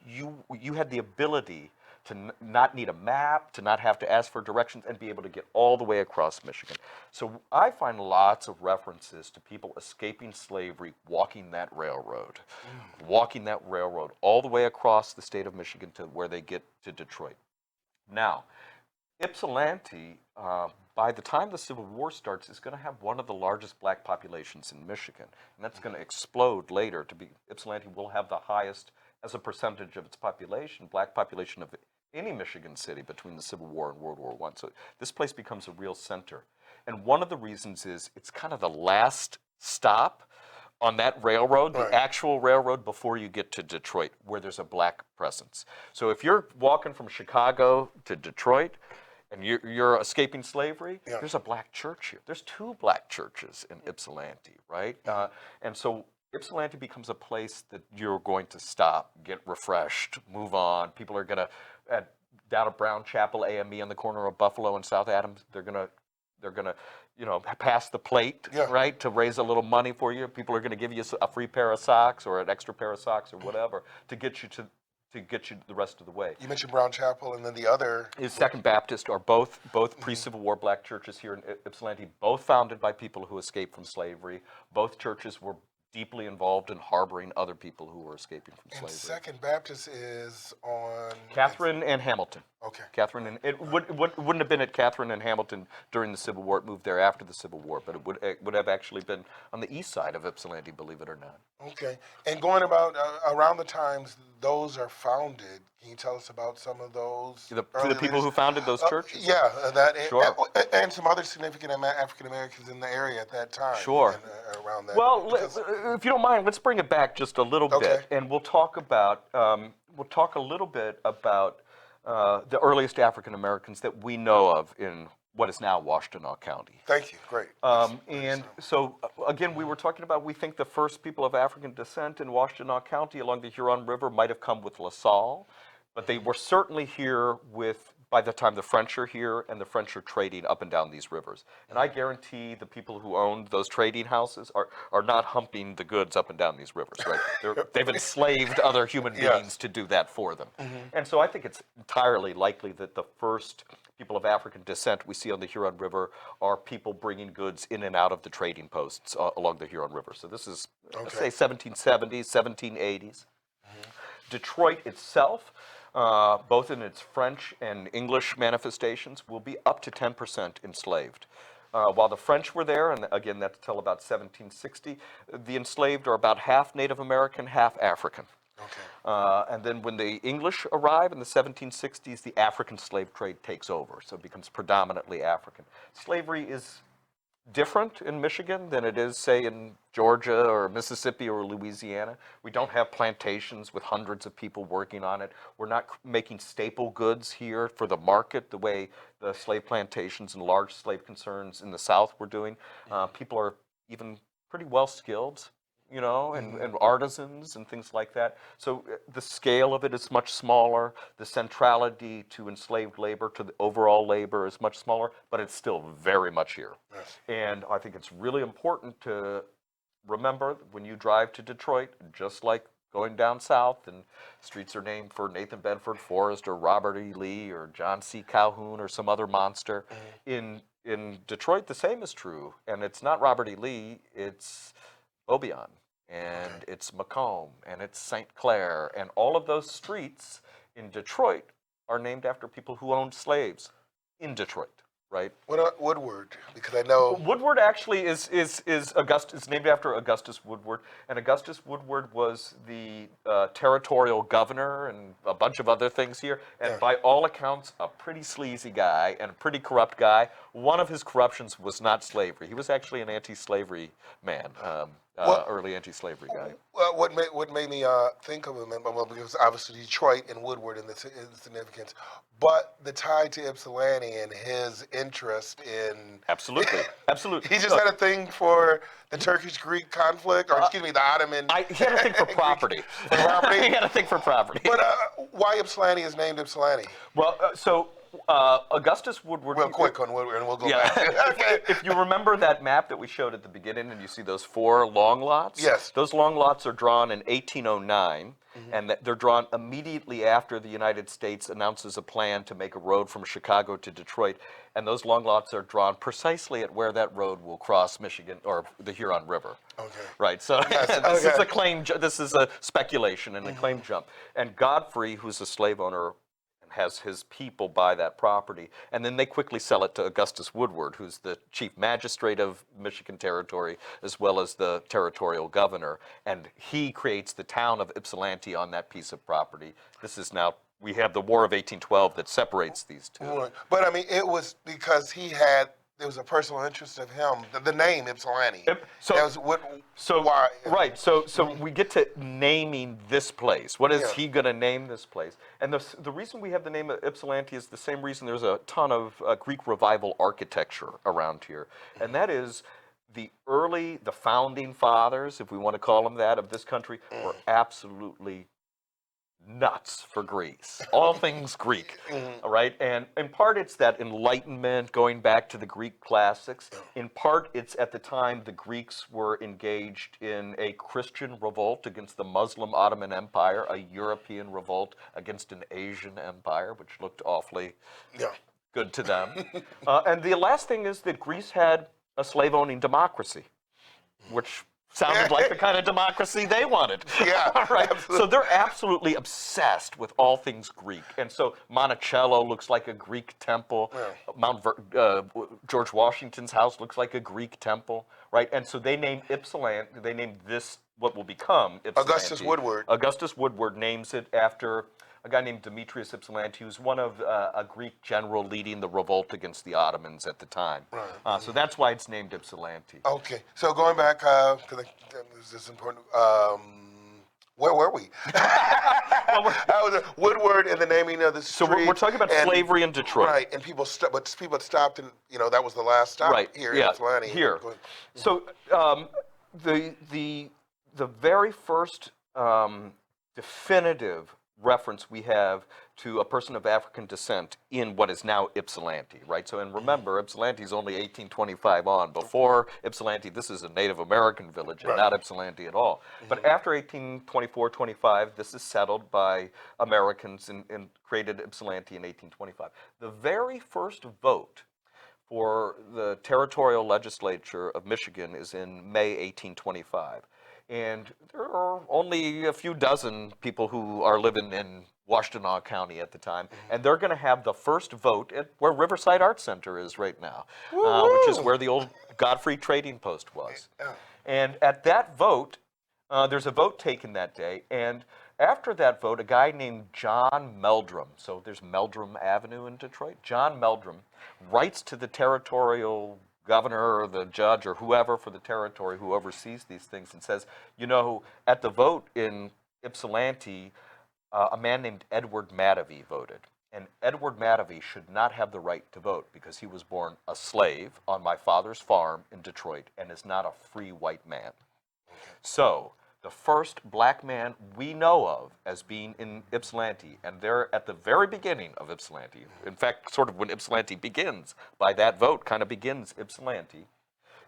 you had the ability to not need a map, to not have to ask for directions, and be able to get all the way across Michigan. So I find lots of references to people escaping slavery walking that railroad, all the way across the state of Michigan to where they get to Detroit. Now, Ypsilanti, by the time the Civil War starts, is going to have one of the largest black populations in Michigan. And that's going to explode later. Ypsilanti will have the highest, as a percentage of its population, black population of any Michigan city between the Civil War and World War I. So this place becomes a real center. And one of the reasons is it's kind of the last stop on that railroad, the actual railroad, before you get to Detroit, where there's a black presence. So if you're walking from Chicago to Detroit, and you're escaping slavery, there's a black church here. There's 2 black churches in Ypsilanti, right? And so Ypsilanti becomes a place that you're going to stop, get refreshed, move on. People are going to, down at Brown Chapel AME on the corner of Buffalo and South Adams, they're going to, pass the plate, right, to raise a little money for you. People are going to give you a free pair of socks or an extra pair of socks or whatever to get you the rest of the way. You mentioned Brown Chapel, and then the other is Second Baptist, are both pre-Civil War black churches here in Ypsilanti, both founded by people who escaped from slavery. Both churches were deeply involved in harboring other people who were escaping from slavery. And Second Baptist is on Catherine and Hamilton. Okay. Catherine and it wouldn't have been at Catherine and Hamilton during the Civil War. It moved there after the Civil War, but it would have actually been on the east side of Ypsilanti, believe it or not. Okay. And going about around the times those are founded, can you tell us about some of those? The people who founded those churches? Yeah, that Sure. and some other significant African Americans in the area at that time. Sure. And, around that. Well, if you don't mind, let's bring it back just a little bit, and we'll talk a little bit about the earliest African Americans that we know of in what is now Washtenaw County. Thank you. Great. And so, again, we were talking about, we think the first people of African descent in Washtenaw County along the Huron River might have come with LaSalle, but they were certainly here by the time the French are here, and the French are trading up and down these rivers. And I guarantee the people who owned those trading houses are not humping the goods up and down these rivers, right? They've enslaved other human beings to do that for them. And so I think it's entirely likely that the first people of African descent we see on the Huron River are people bringing goods in and out of the trading posts along the Huron River. So this is, let's say, 1770s, 1780s. Detroit itself, both in its French and English manifestations, will be up to 10% enslaved. While the French were there, and again, that's till about 1760, the enslaved are about half Native American, half African. Okay. And then when the English arrive in the 1760s, the African slave trade takes over, so it becomes predominantly African. Slavery is different in Michigan than it is, say, in Georgia or Mississippi or Louisiana. We don't have plantations with hundreds of people working on it. We're not making staple goods here for the market the way the slave plantations and large slave concerns in the South were doing. People are even pretty well skilled, and artisans and things like that. So the scale of it is much smaller. The centrality to enslaved labor, to the overall labor, is much smaller, but it's still very much here. Yes. And I think it's really important to remember when you drive to Detroit, just like going down south, and streets are named for Nathan Bedford Forrest or Robert E. Lee or John C. Calhoun or some other monster. In Detroit, the same is true. And it's not Robert E. Lee, it's Obion. And it's Macomb, and it's St. Clair, and all of those streets in Detroit are named after people who owned slaves in Detroit, right? What about Woodward? Because I know Woodward actually is named after Augustus Woodward, and Augustus Woodward was the territorial governor and a bunch of other things here, and by all accounts, a pretty sleazy guy and a pretty corrupt guy. One of his corruptions was not slavery. He was actually an anti-slavery man. early anti-slavery guy. Well, what made me think of him, well, because obviously Detroit and Woodward and the significance, but the tie to Ypsilanti and his interest in Absolutely, absolutely. he just had a thing for the Turkish-Greek conflict, or excuse me, the Ottoman. He had a thing for property. For property. He had a thing for property. But why Ypsilanti is named Ypsilanti? Well, Augustus Woodward. Real quick on Woodward, and we'll go Yeah. back. Okay. If you remember that map that we showed at the beginning, and you see those 4 long lots. Yes. Those long lots are drawn in 1809, and they're drawn immediately after the United States announces a plan to make a road from Chicago to Detroit, and those long lots are drawn precisely at where that road will cross Michigan or the Huron River. Okay. Right. So Yes, this is okay. a claim. This is a speculation and a claim jump. And Godfrey, who's a slave owner, has his people buy that property, and then they quickly sell it to Augustus Woodward, who's the chief magistrate of Michigan Territory, as well as the territorial governor, and he creates the town of Ypsilanti on that piece of property. This is now, we have the War of 1812 that separates these two. Right. But I mean, it was because there was a personal interest of him, the name Ypsilanti. So- that was why. Right, so we get to naming this place. What is Yeah. he going to name this place? And the reason we have the name of Ypsilanti is the same reason there's a ton of Greek revival architecture around here. And that is the founding fathers, if we want to call them that, of this country, were absolutely nuts for Greece. All things Greek, all right? And in part, it's that Enlightenment, going back to the Greek classics. In part, it's at the time the Greeks were engaged in a Christian revolt against the Muslim Ottoman Empire, a European revolt against an Asian empire, which looked awfully good to them. And the last thing is that Greece had a slave-owning democracy, which sounded like the kind of democracy they wanted. Yeah, right. absolutely. So they're absolutely obsessed with all things Greek, and so Monticello looks like a Greek temple. George Washington's house looks like a Greek temple, right? And so they named Ypsilanti. They named this what will become Ypsilanti. Augustus Woodward. Augustus Woodward names it after a guy named Demetrius Ypsilanti, who's one of a Greek general leading the revolt against the Ottomans at the time. Right. So that's why it's named Ypsilanti. Okay, so going back, because this is important. Where were we? That was Woodward and the naming of the street. So we're talking about slavery in Detroit. Right, and people stopped, and that was the last stop here in Ypsilanti. Here. So the very first definitive reference we have to a person of African descent in what is now Ypsilanti, right? So, and remember, Ypsilanti is only 1825 on. Before Ypsilanti, this is a Native American village and not Ypsilanti at all. But after 1824-25, this is settled by Americans and created Ypsilanti in 1825. The very first vote for the territorial legislature of Michigan is in May 1825. And there are only a few dozen people who are living in Washtenaw County at the time, and they're going to have the first vote at where Riverside Arts Center is right now, which is where the old Godfrey Trading Post was. And at that vote, there's a vote taken that day, and after that vote, a guy named John Meldrum, so there's Meldrum Avenue in Detroit, John Meldrum writes to the territorial governor or the judge or whoever for the territory who oversees these things and says, at the vote in Ypsilanti, a man named Edward Matavy voted. And Edward Matavy should not have the right to vote because he was born a slave on my father's farm in Detroit and is not a free white man. So the first black man we know of as being in Ypsilanti, and they're at the very beginning of Ypsilanti. In fact, sort of when Ypsilanti begins, by that vote kind of begins Ypsilanti.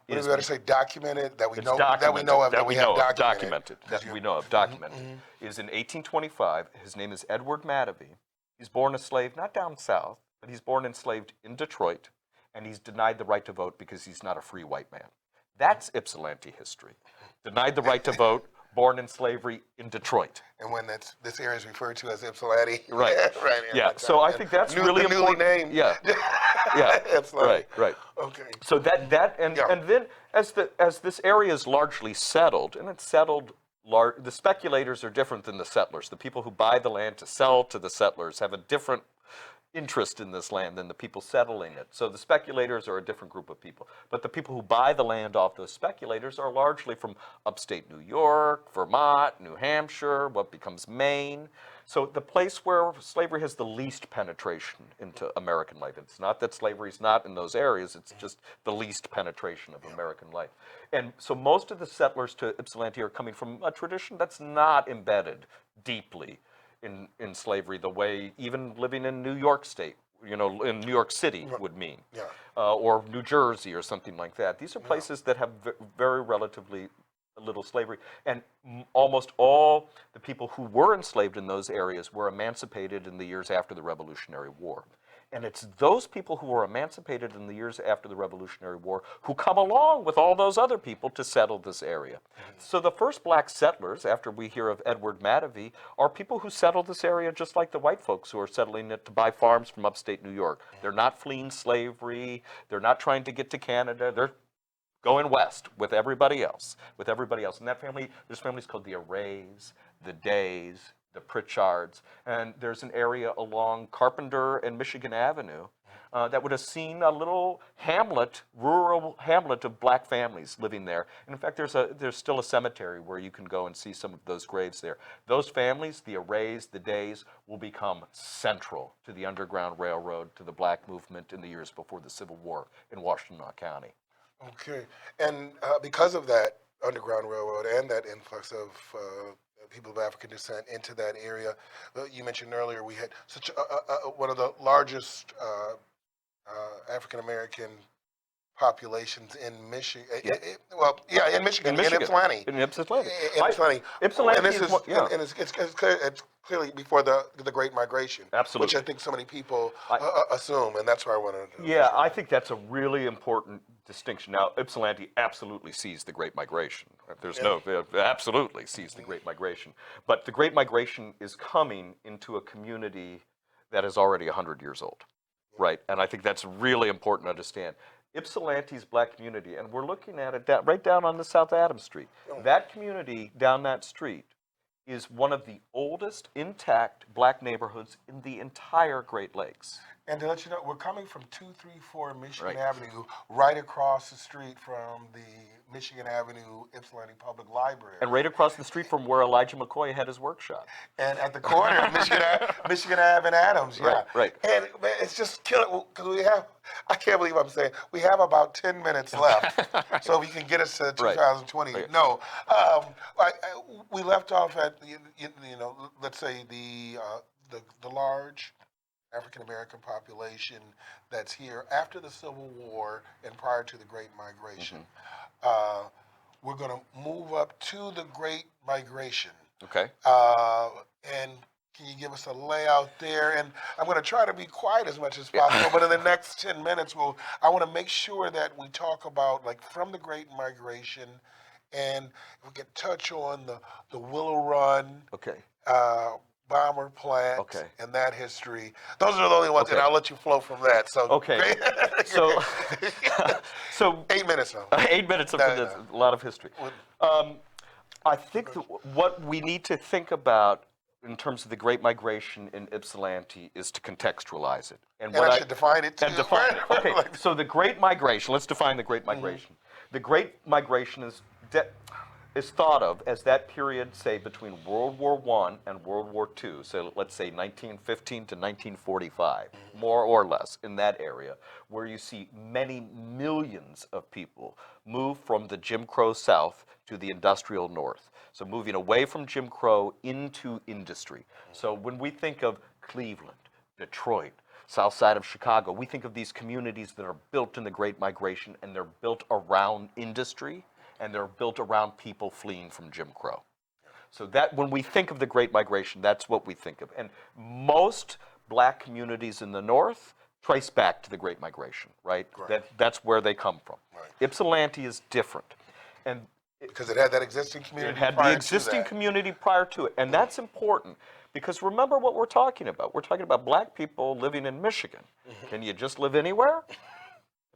What do we got to say? Documented that we know documented, that we know of that we have documented. That we know of documented is in 1825. His name is Edward Matavy. He's born a slave, not down south, but he's born enslaved in Detroit, and he's denied the right to vote because he's not a free white man. That's Ypsilanti history. Denied the right to vote, born in slavery in Detroit. And when this area is referred to as Ypsilanti. Right. Right. Yeah. So I think that's really important. Newly named. Yeah. Yeah. Ypsilanti. Right. Okay. So and then as this area is largely settled, and it's settled, the speculators are different than the settlers. The people who buy the land to sell to the settlers have a different interest in this land than the people settling it. So the speculators are a different group of people. But the people who buy the land off those speculators are largely from upstate New York, Vermont, New Hampshire, what becomes Maine. So the place where slavery has the least penetration into American life. It's not that slavery is not in those areas, it's just the least penetration of American life. And so most of the settlers to Ypsilanti are coming from a tradition that's not embedded deeply in slavery the way even living in New York State, in New York City would mean, or New Jersey or something like that. These are places that have very relatively little slavery, and almost all the people who were enslaved in those areas were emancipated in the years after the Revolutionary War. And it's those people who were emancipated in the years after the Revolutionary War who come along with all those other people to settle this area. So the first black settlers, after we hear of Edward Matavee, are people who settled this area just like the white folks who are settling it to buy farms from upstate New York. They're not fleeing slavery. They're not trying to get to Canada. They're going west with everybody else. And that family, there's families called the Arrays, the Days, the Pritchards, and there's an area along Carpenter and Michigan Avenue that would have seen a little hamlet, rural hamlet of black families living there. And in fact, there's still a cemetery where you can go and see some of those graves there. Those families, the Arrays, the Days, will become central to the Underground Railroad, to the black movement in the years before the Civil War in Washtenaw County. Okay, and because of that Underground Railroad and that influx of people of African descent into that area, you mentioned earlier we had such one of the largest African American populations in Michigan. In Michigan, in Ypsilanti. In Ypsilanti. Ypsilanti. Ypsilanti And this is and it's clearly before the Great Migration. Absolutely. Which I think so many people assume, and that's where I wanted to. Yeah, I think that's a really important distinction. Now, Ypsilanti absolutely sees the Great Migration. Absolutely sees the Great Migration. But the Great Migration is coming into a community that is already 100 years old, right? And I think that's really important to understand. Ypsilanti's black community, and we're looking at it right down on the South Adams Street. That community down that street is one of the oldest intact black neighborhoods in the entire Great Lakes. And to let you know, we're coming from 234 Michigan Avenue, right across the street from the Michigan Avenue Ypsilanti Public Library. And right across the street from where Elijah McCoy had his workshop. And at the corner of Michigan Ave and Adams, Right. And man, it's just killing, because I can't believe I'm saying, we have about 10 minutes left. So if you can get us to 2020. Right. No. We left off at, let's say the large African American population that's here after the Civil War and prior to the Great Migration. We're going to move up to the Great Migration. Okay. And can you give us a layout there? And I'm going to try to be quiet as much as possible, but in the next 10 minutes, I want to make sure that we talk about, like, from the Great Migration, and we can touch on the Willow Run. Okay. Bomber plant and that history. Those are the only ones, and I'll let you flow from that. So so 8 minutes now. 8 minutes of a lot of history. I think what we need to think about in terms of the Great Migration in Ypsilanti is to contextualize it. And I should define it too. And define it. Okay, so the Great Migration, let's define the Great Migration. The Great Migration is thought of as that period, say, between World War I and World War II, so let's say 1915 to 1945, more or less in that area, where you see many millions of people move from the Jim Crow South to the industrial North. So moving away from Jim Crow into industry. So when we think of Cleveland, Detroit, south side of Chicago, we think of these communities that are built in the Great Migration, and they're built around industry, and they're built around people fleeing from Jim Crow. So that when we think of the Great Migration, that's what we think of. And most black communities in the North trace back to the Great Migration, right? That's where they come from. Right. Ypsilanti is different. And because it had that existing community. It had the existing community prior to it. And that's important because remember what we're talking about. We're talking about black people living in Michigan. Can you just live anywhere?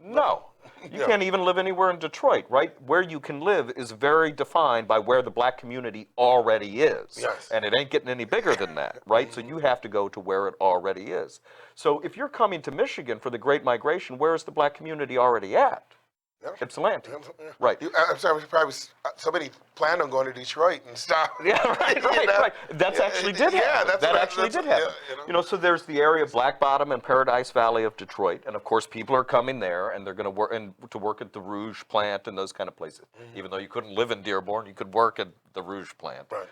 No. You can't even live anywhere in Detroit, right? Where you can live is very defined by where the black community already is. Yes. And it ain't getting any bigger than that, right? So you have to go to where it already is. So if you're coming to Michigan for the Great Migration, where is the black community already at? Yeah. Ypsilanti. Yeah. Right. I'm sorry, probably somebody planned on going to Detroit and stuff. Yeah, right, right. That's actually did happen. That actually did happen. So there's the area of Black Bottom and Paradise Valley of Detroit, and of course people are coming there, and they're going to work to work at the Rouge plant and those kind of places. Even though you couldn't live in Dearborn, you could work at the Rouge plant. Right.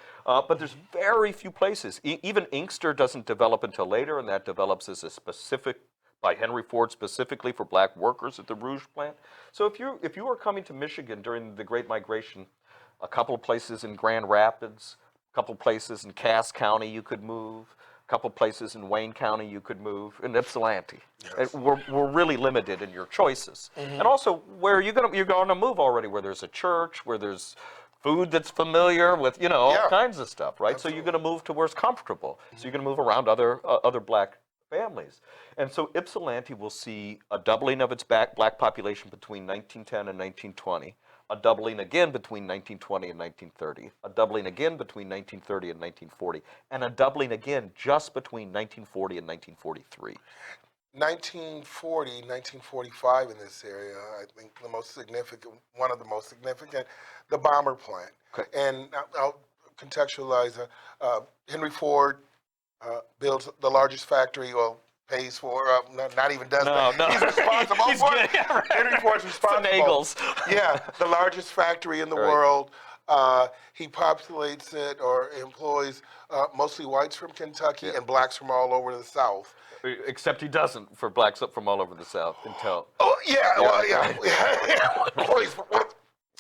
But there's very few places. Even Inkster doesn't develop until later, and that develops as a specific by Henry Ford specifically for black workers at the Rouge plant. So if you were coming to Michigan during the Great Migration, a couple of places in Grand Rapids, a couple of places in Cass County you could move, a couple of places in Wayne County you could move, in Ypsilanti. Yes. We're really limited in your choices. And also where you're going to move already, where there's a church, where there's food that's familiar with, all kinds of stuff, right? Absolutely. So you're going to move to where it's comfortable. So you're going to move around other black families. And so Ypsilanti will see a doubling of its black population between 1910 and 1920, a doubling again between 1920 and 1930, a doubling again between 1930 and 1940, and a doubling again just between 1940 and 1943. 1940, 1945 in this area, I think one of the most significant, the bomber plant. Okay. And I'll contextualize, Henry Ford builds the largest factory, pays for, not even does that. No. He's responsible for it. Henry Ford's responsible. Finagles. Yeah, the largest factory in the Right. world. He populates it or employs mostly whites from Kentucky and blacks from all over the South. Except he doesn't for blacks up from all over the South until. Oh, yeah, well, yeah.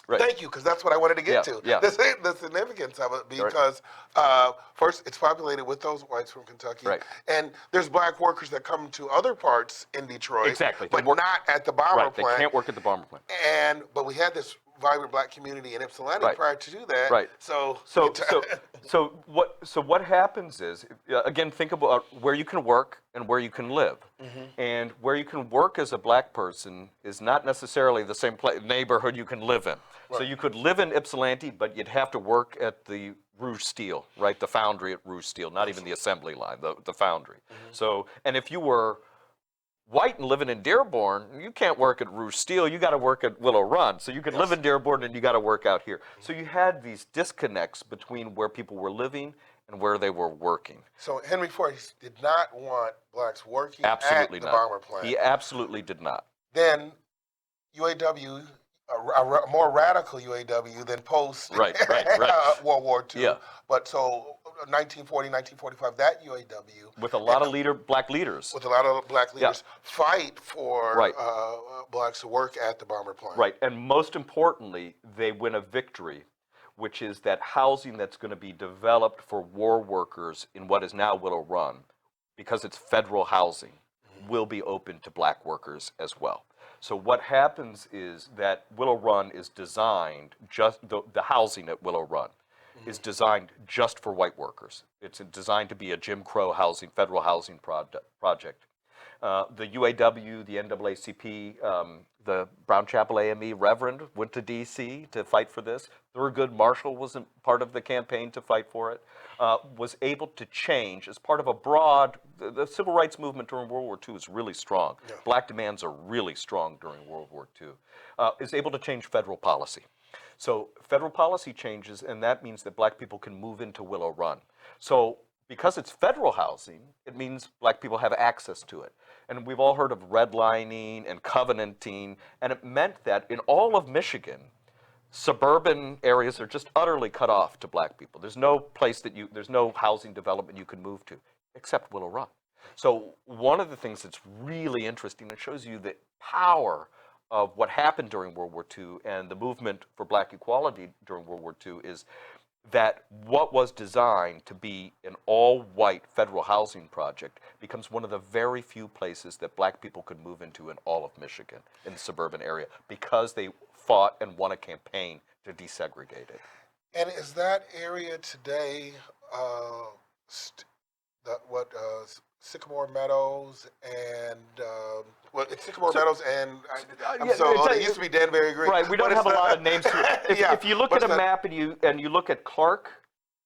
Right. Thank you, because that's what I wanted to get to. Yeah. The significance of it, because first, it's populated with those whites from Kentucky, Right. and there's black workers that come to other parts in Detroit, Exactly. but not at the bomber Right. They plant. can't work at the bomber plant. But we had this vibrant black community in Ypsilanti Right. prior to that. Right. So what happens is, again, think about where you can work and where you can live. And where you can work as a black person is not necessarily the same neighborhood you can live in. So you could live in Ypsilanti, but you'd have to work at the Rouge Steel, right? The foundry at Rouge Steel, not even the assembly line, the foundry. So, and if you were white and living in Dearborn, you can't work at Rouge Steel, you got to work at Willow Run. So you could live in Dearborn and you got to work out here. So you had these disconnects between where people were living and where they were working. So Henry Ford did not want blacks working Absolutely at the not. bomber plant. He absolutely did not. Then UAW, a more radical UAW than post Right. World War II. Yeah. But so 1940, 1945, that UAW. With a lot of black leaders. With a lot of black leaders fight for Right. blacks to work at the bomber plant. Right, and most importantly, they win a victory, which is that housing that's going to be developed for war workers in what is now Willow Run, because it's federal housing, will be open to black workers as well. So what happens is that Willow Run is designed, the housing at Willow Run is designed just for white workers. It's designed to be a Jim Crow housing, federal housing project. The UAW, the NAACP, the Brown Chapel AME Reverend went to D.C. to fight for this. Thurgood Marshall was part of the campaign to fight for it. Was able to change as part of a broad, the civil rights movement during World War II is really strong. Yeah. Black demands are really strong during World War II. Is able to change federal policy. So federal policy changes, and that means that black people can move into Willow Run. So because it's federal housing, it means black people have access to it. And we've all heard of redlining and covenanting, and it meant that in all of Michigan, suburban areas are just utterly cut off to black people. There's no place there's no housing development you can move to, except Willow Run. So one of the things that's really interesting, it shows you the power of what happened during World War II and the movement for black equality during World War II is that what was designed to be an all-white federal housing project becomes one of the very few places that black people could move into in all of Michigan, in the suburban area, because they fought and won a campaign to desegregate it. And is that area today what Sycamore Meadows and well, it's Sycamore Meadows and I'm Yeah, so old. It used to be Danbury Green. right. We don't have a lot of names to it. Yeah, If you look but at a it's not- map and you look at Clark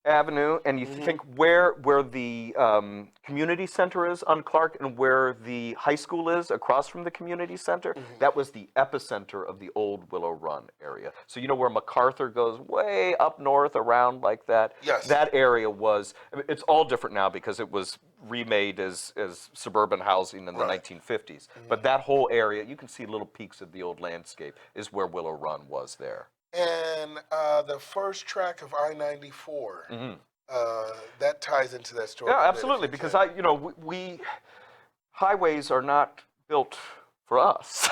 Avenue and you think where the community center is on Clark and where the high school is across from the community center, that was the epicenter of the old Willow Run area. So you know where MacArthur goes way up north around like that? Yes. That area was, I mean, it's all different now because it was remade as suburban housing in the Right. 1950s. But that whole area, you can see little peaks of the old landscape, is where Willow Run was there. And the first track of I-94, that ties into that story. Yeah, a bit, if absolutely. you Because can. we highways are not built for us.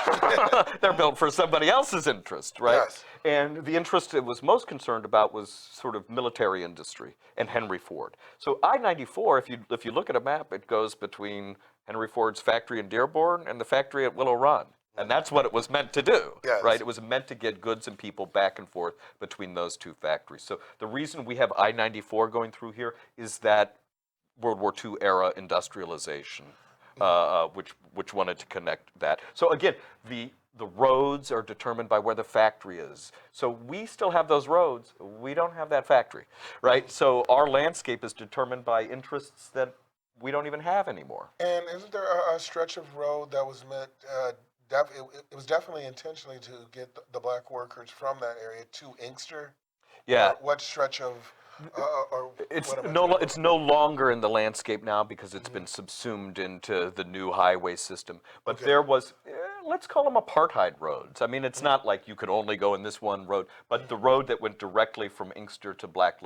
They're built for somebody else's interest, right? Yes. And the interest it was most concerned about was sort of military industry and Henry Ford. So I-94, if you look at a map, it goes between Henry Ford's factory in Dearborn and the factory at Willow Run. And that's what it was meant to do, Yes. right? It was meant to get goods and people back and forth between those two factories. So the reason we have I-94 going through here is that World War II era industrialization, which wanted to connect that. So again, the roads are determined by where the factory is. So we still have those roads. We don't have that factory, right? So our landscape is determined by interests that we don't even have anymore. And isn't there a stretch of road that was meant, it was definitely intentionally to get the black workers from that area to Inkster? Yeah. What stretch of, or It's what am I no, thinking it's of? no longer in the landscape now because it's been subsumed into the new highway system. But Okay. there was, let's call them apartheid roads. I mean, it's not like you could only go in this one road, but the road that went directly from Inkster to Black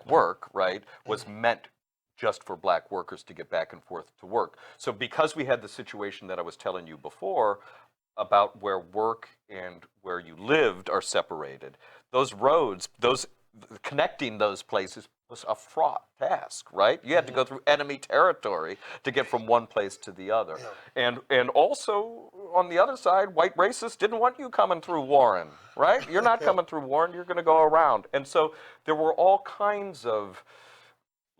Work, right, was meant just for black workers to get back and forth to work. So because we had the situation that I was telling you before about where work and where you lived are separated, those roads, those connecting those places was a fraught task, right? You had to go through enemy territory to get from one place to the other. And also on the other side, white racists didn't want you coming through Warren, right? You're not coming through Warren, you're going to go around. And so there were all kinds of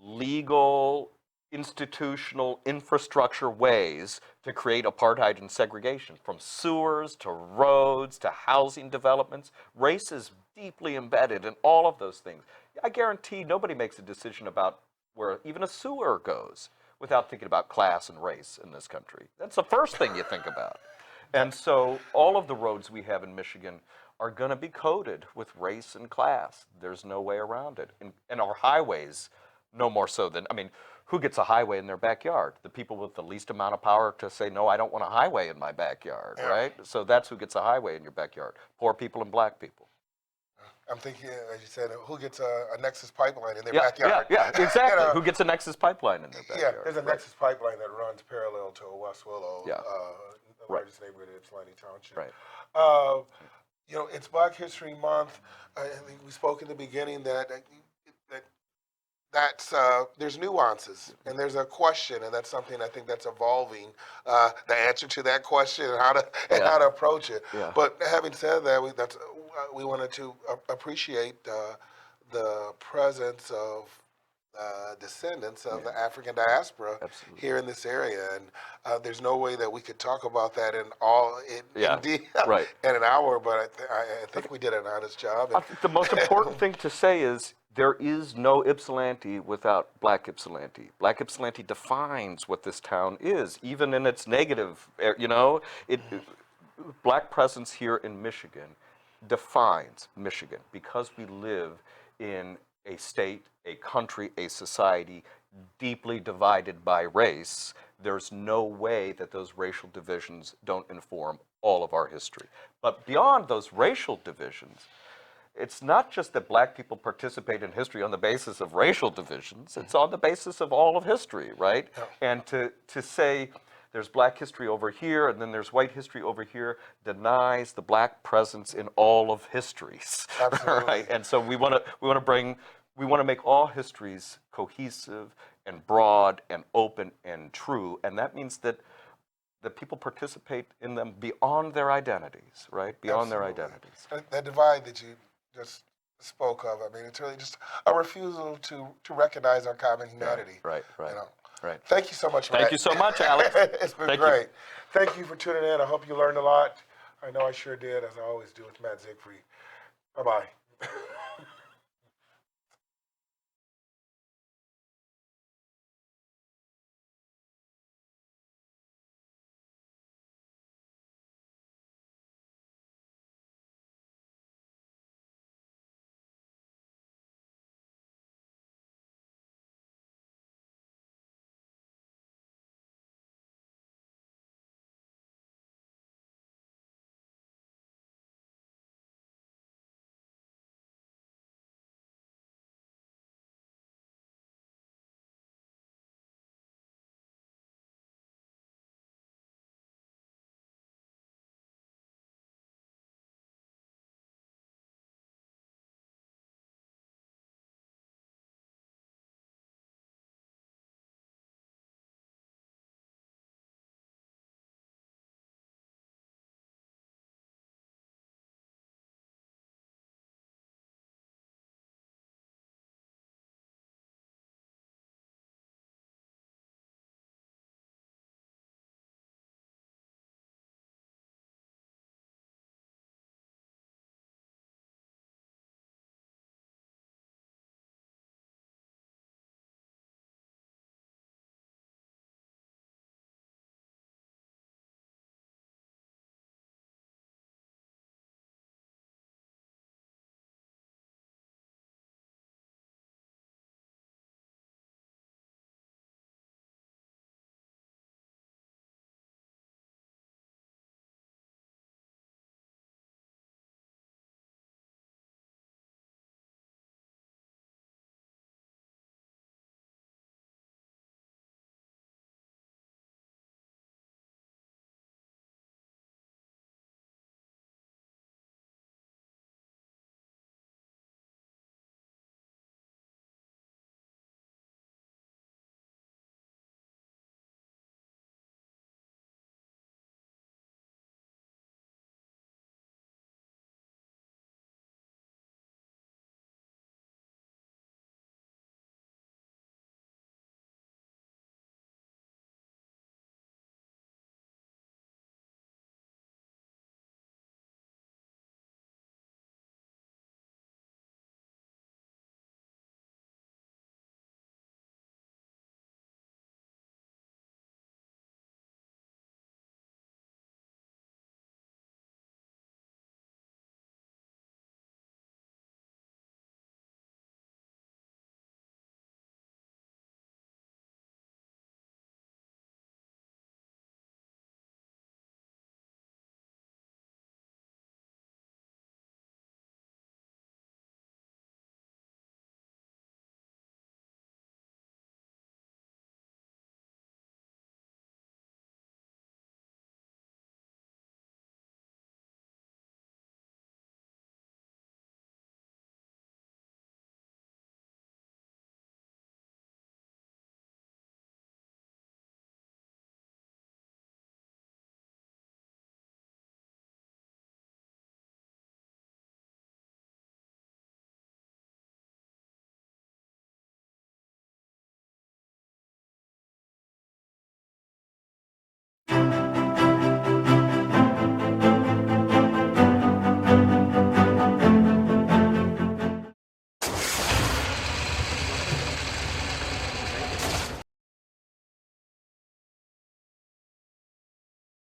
legal, institutional, infrastructure ways to create apartheid and segregation, from sewers to roads to housing developments. Race is deeply embedded in all of those things. I guarantee nobody makes a decision about where even a sewer goes without thinking about class and race in this country. That's the first thing you think about. And so all of the roads we have in Michigan are going to be coded with race and class. There's no way around it. And our highways, no more so than, I mean, who gets a highway in their backyard? The people with the least amount of power to say, no, I don't want a highway in my backyard, right? So that's who gets a highway in your backyard, poor people and black people. I'm thinking, as you said, who gets a Nexus pipeline in their Yeah, backyard? yeah, exactly. You know, Who gets a Nexus pipeline in their backyard? yeah, there's a Nexus pipeline that runs parallel to West Willow, Yeah. the largest neighborhood in Ypsilanti Township. Right. You know, it's Black History Month. I think we spoke in the beginning that's there's nuances and there's a question, and that's something I think that's evolving. The answer to that question and how to approach it. Yeah. But having said that, we wanted to appreciate the presence of descendants of the African diaspora Absolutely. here in this area, and there's no way that we could talk about that in Right. in an hour. But I think we did an honest job. I think the most important thing to say is there is no Ypsilanti without Black Ypsilanti. Black Ypsilanti defines what this town is, even in its negative, you know. Black presence here in Michigan defines Michigan because we live in a state, a country, a society deeply divided by race. There's no way that those racial divisions don't inform all of our history. But beyond those racial divisions, it's not just that black people participate in history on the basis of racial divisions, it's on the basis of all of history, right? And to say there's black history over here and then there's white history over here denies the black presence in all of histories. Absolutely. Right? And so we want to make all histories cohesive and broad and open and true, and that means that people participate in them beyond their identities, right? Beyond their Absolutely. identities. That divide that you just spoke of, I mean, it's really just a refusal to recognize our common humanity. Right, right. You know? Right. Thank you so much, Matt. Thank you so much, Alex. It's been Thank you. great. Thank you for tuning in. I hope you learned a lot. I know I sure did, as I always do with Matt Siegfried. Bye-bye.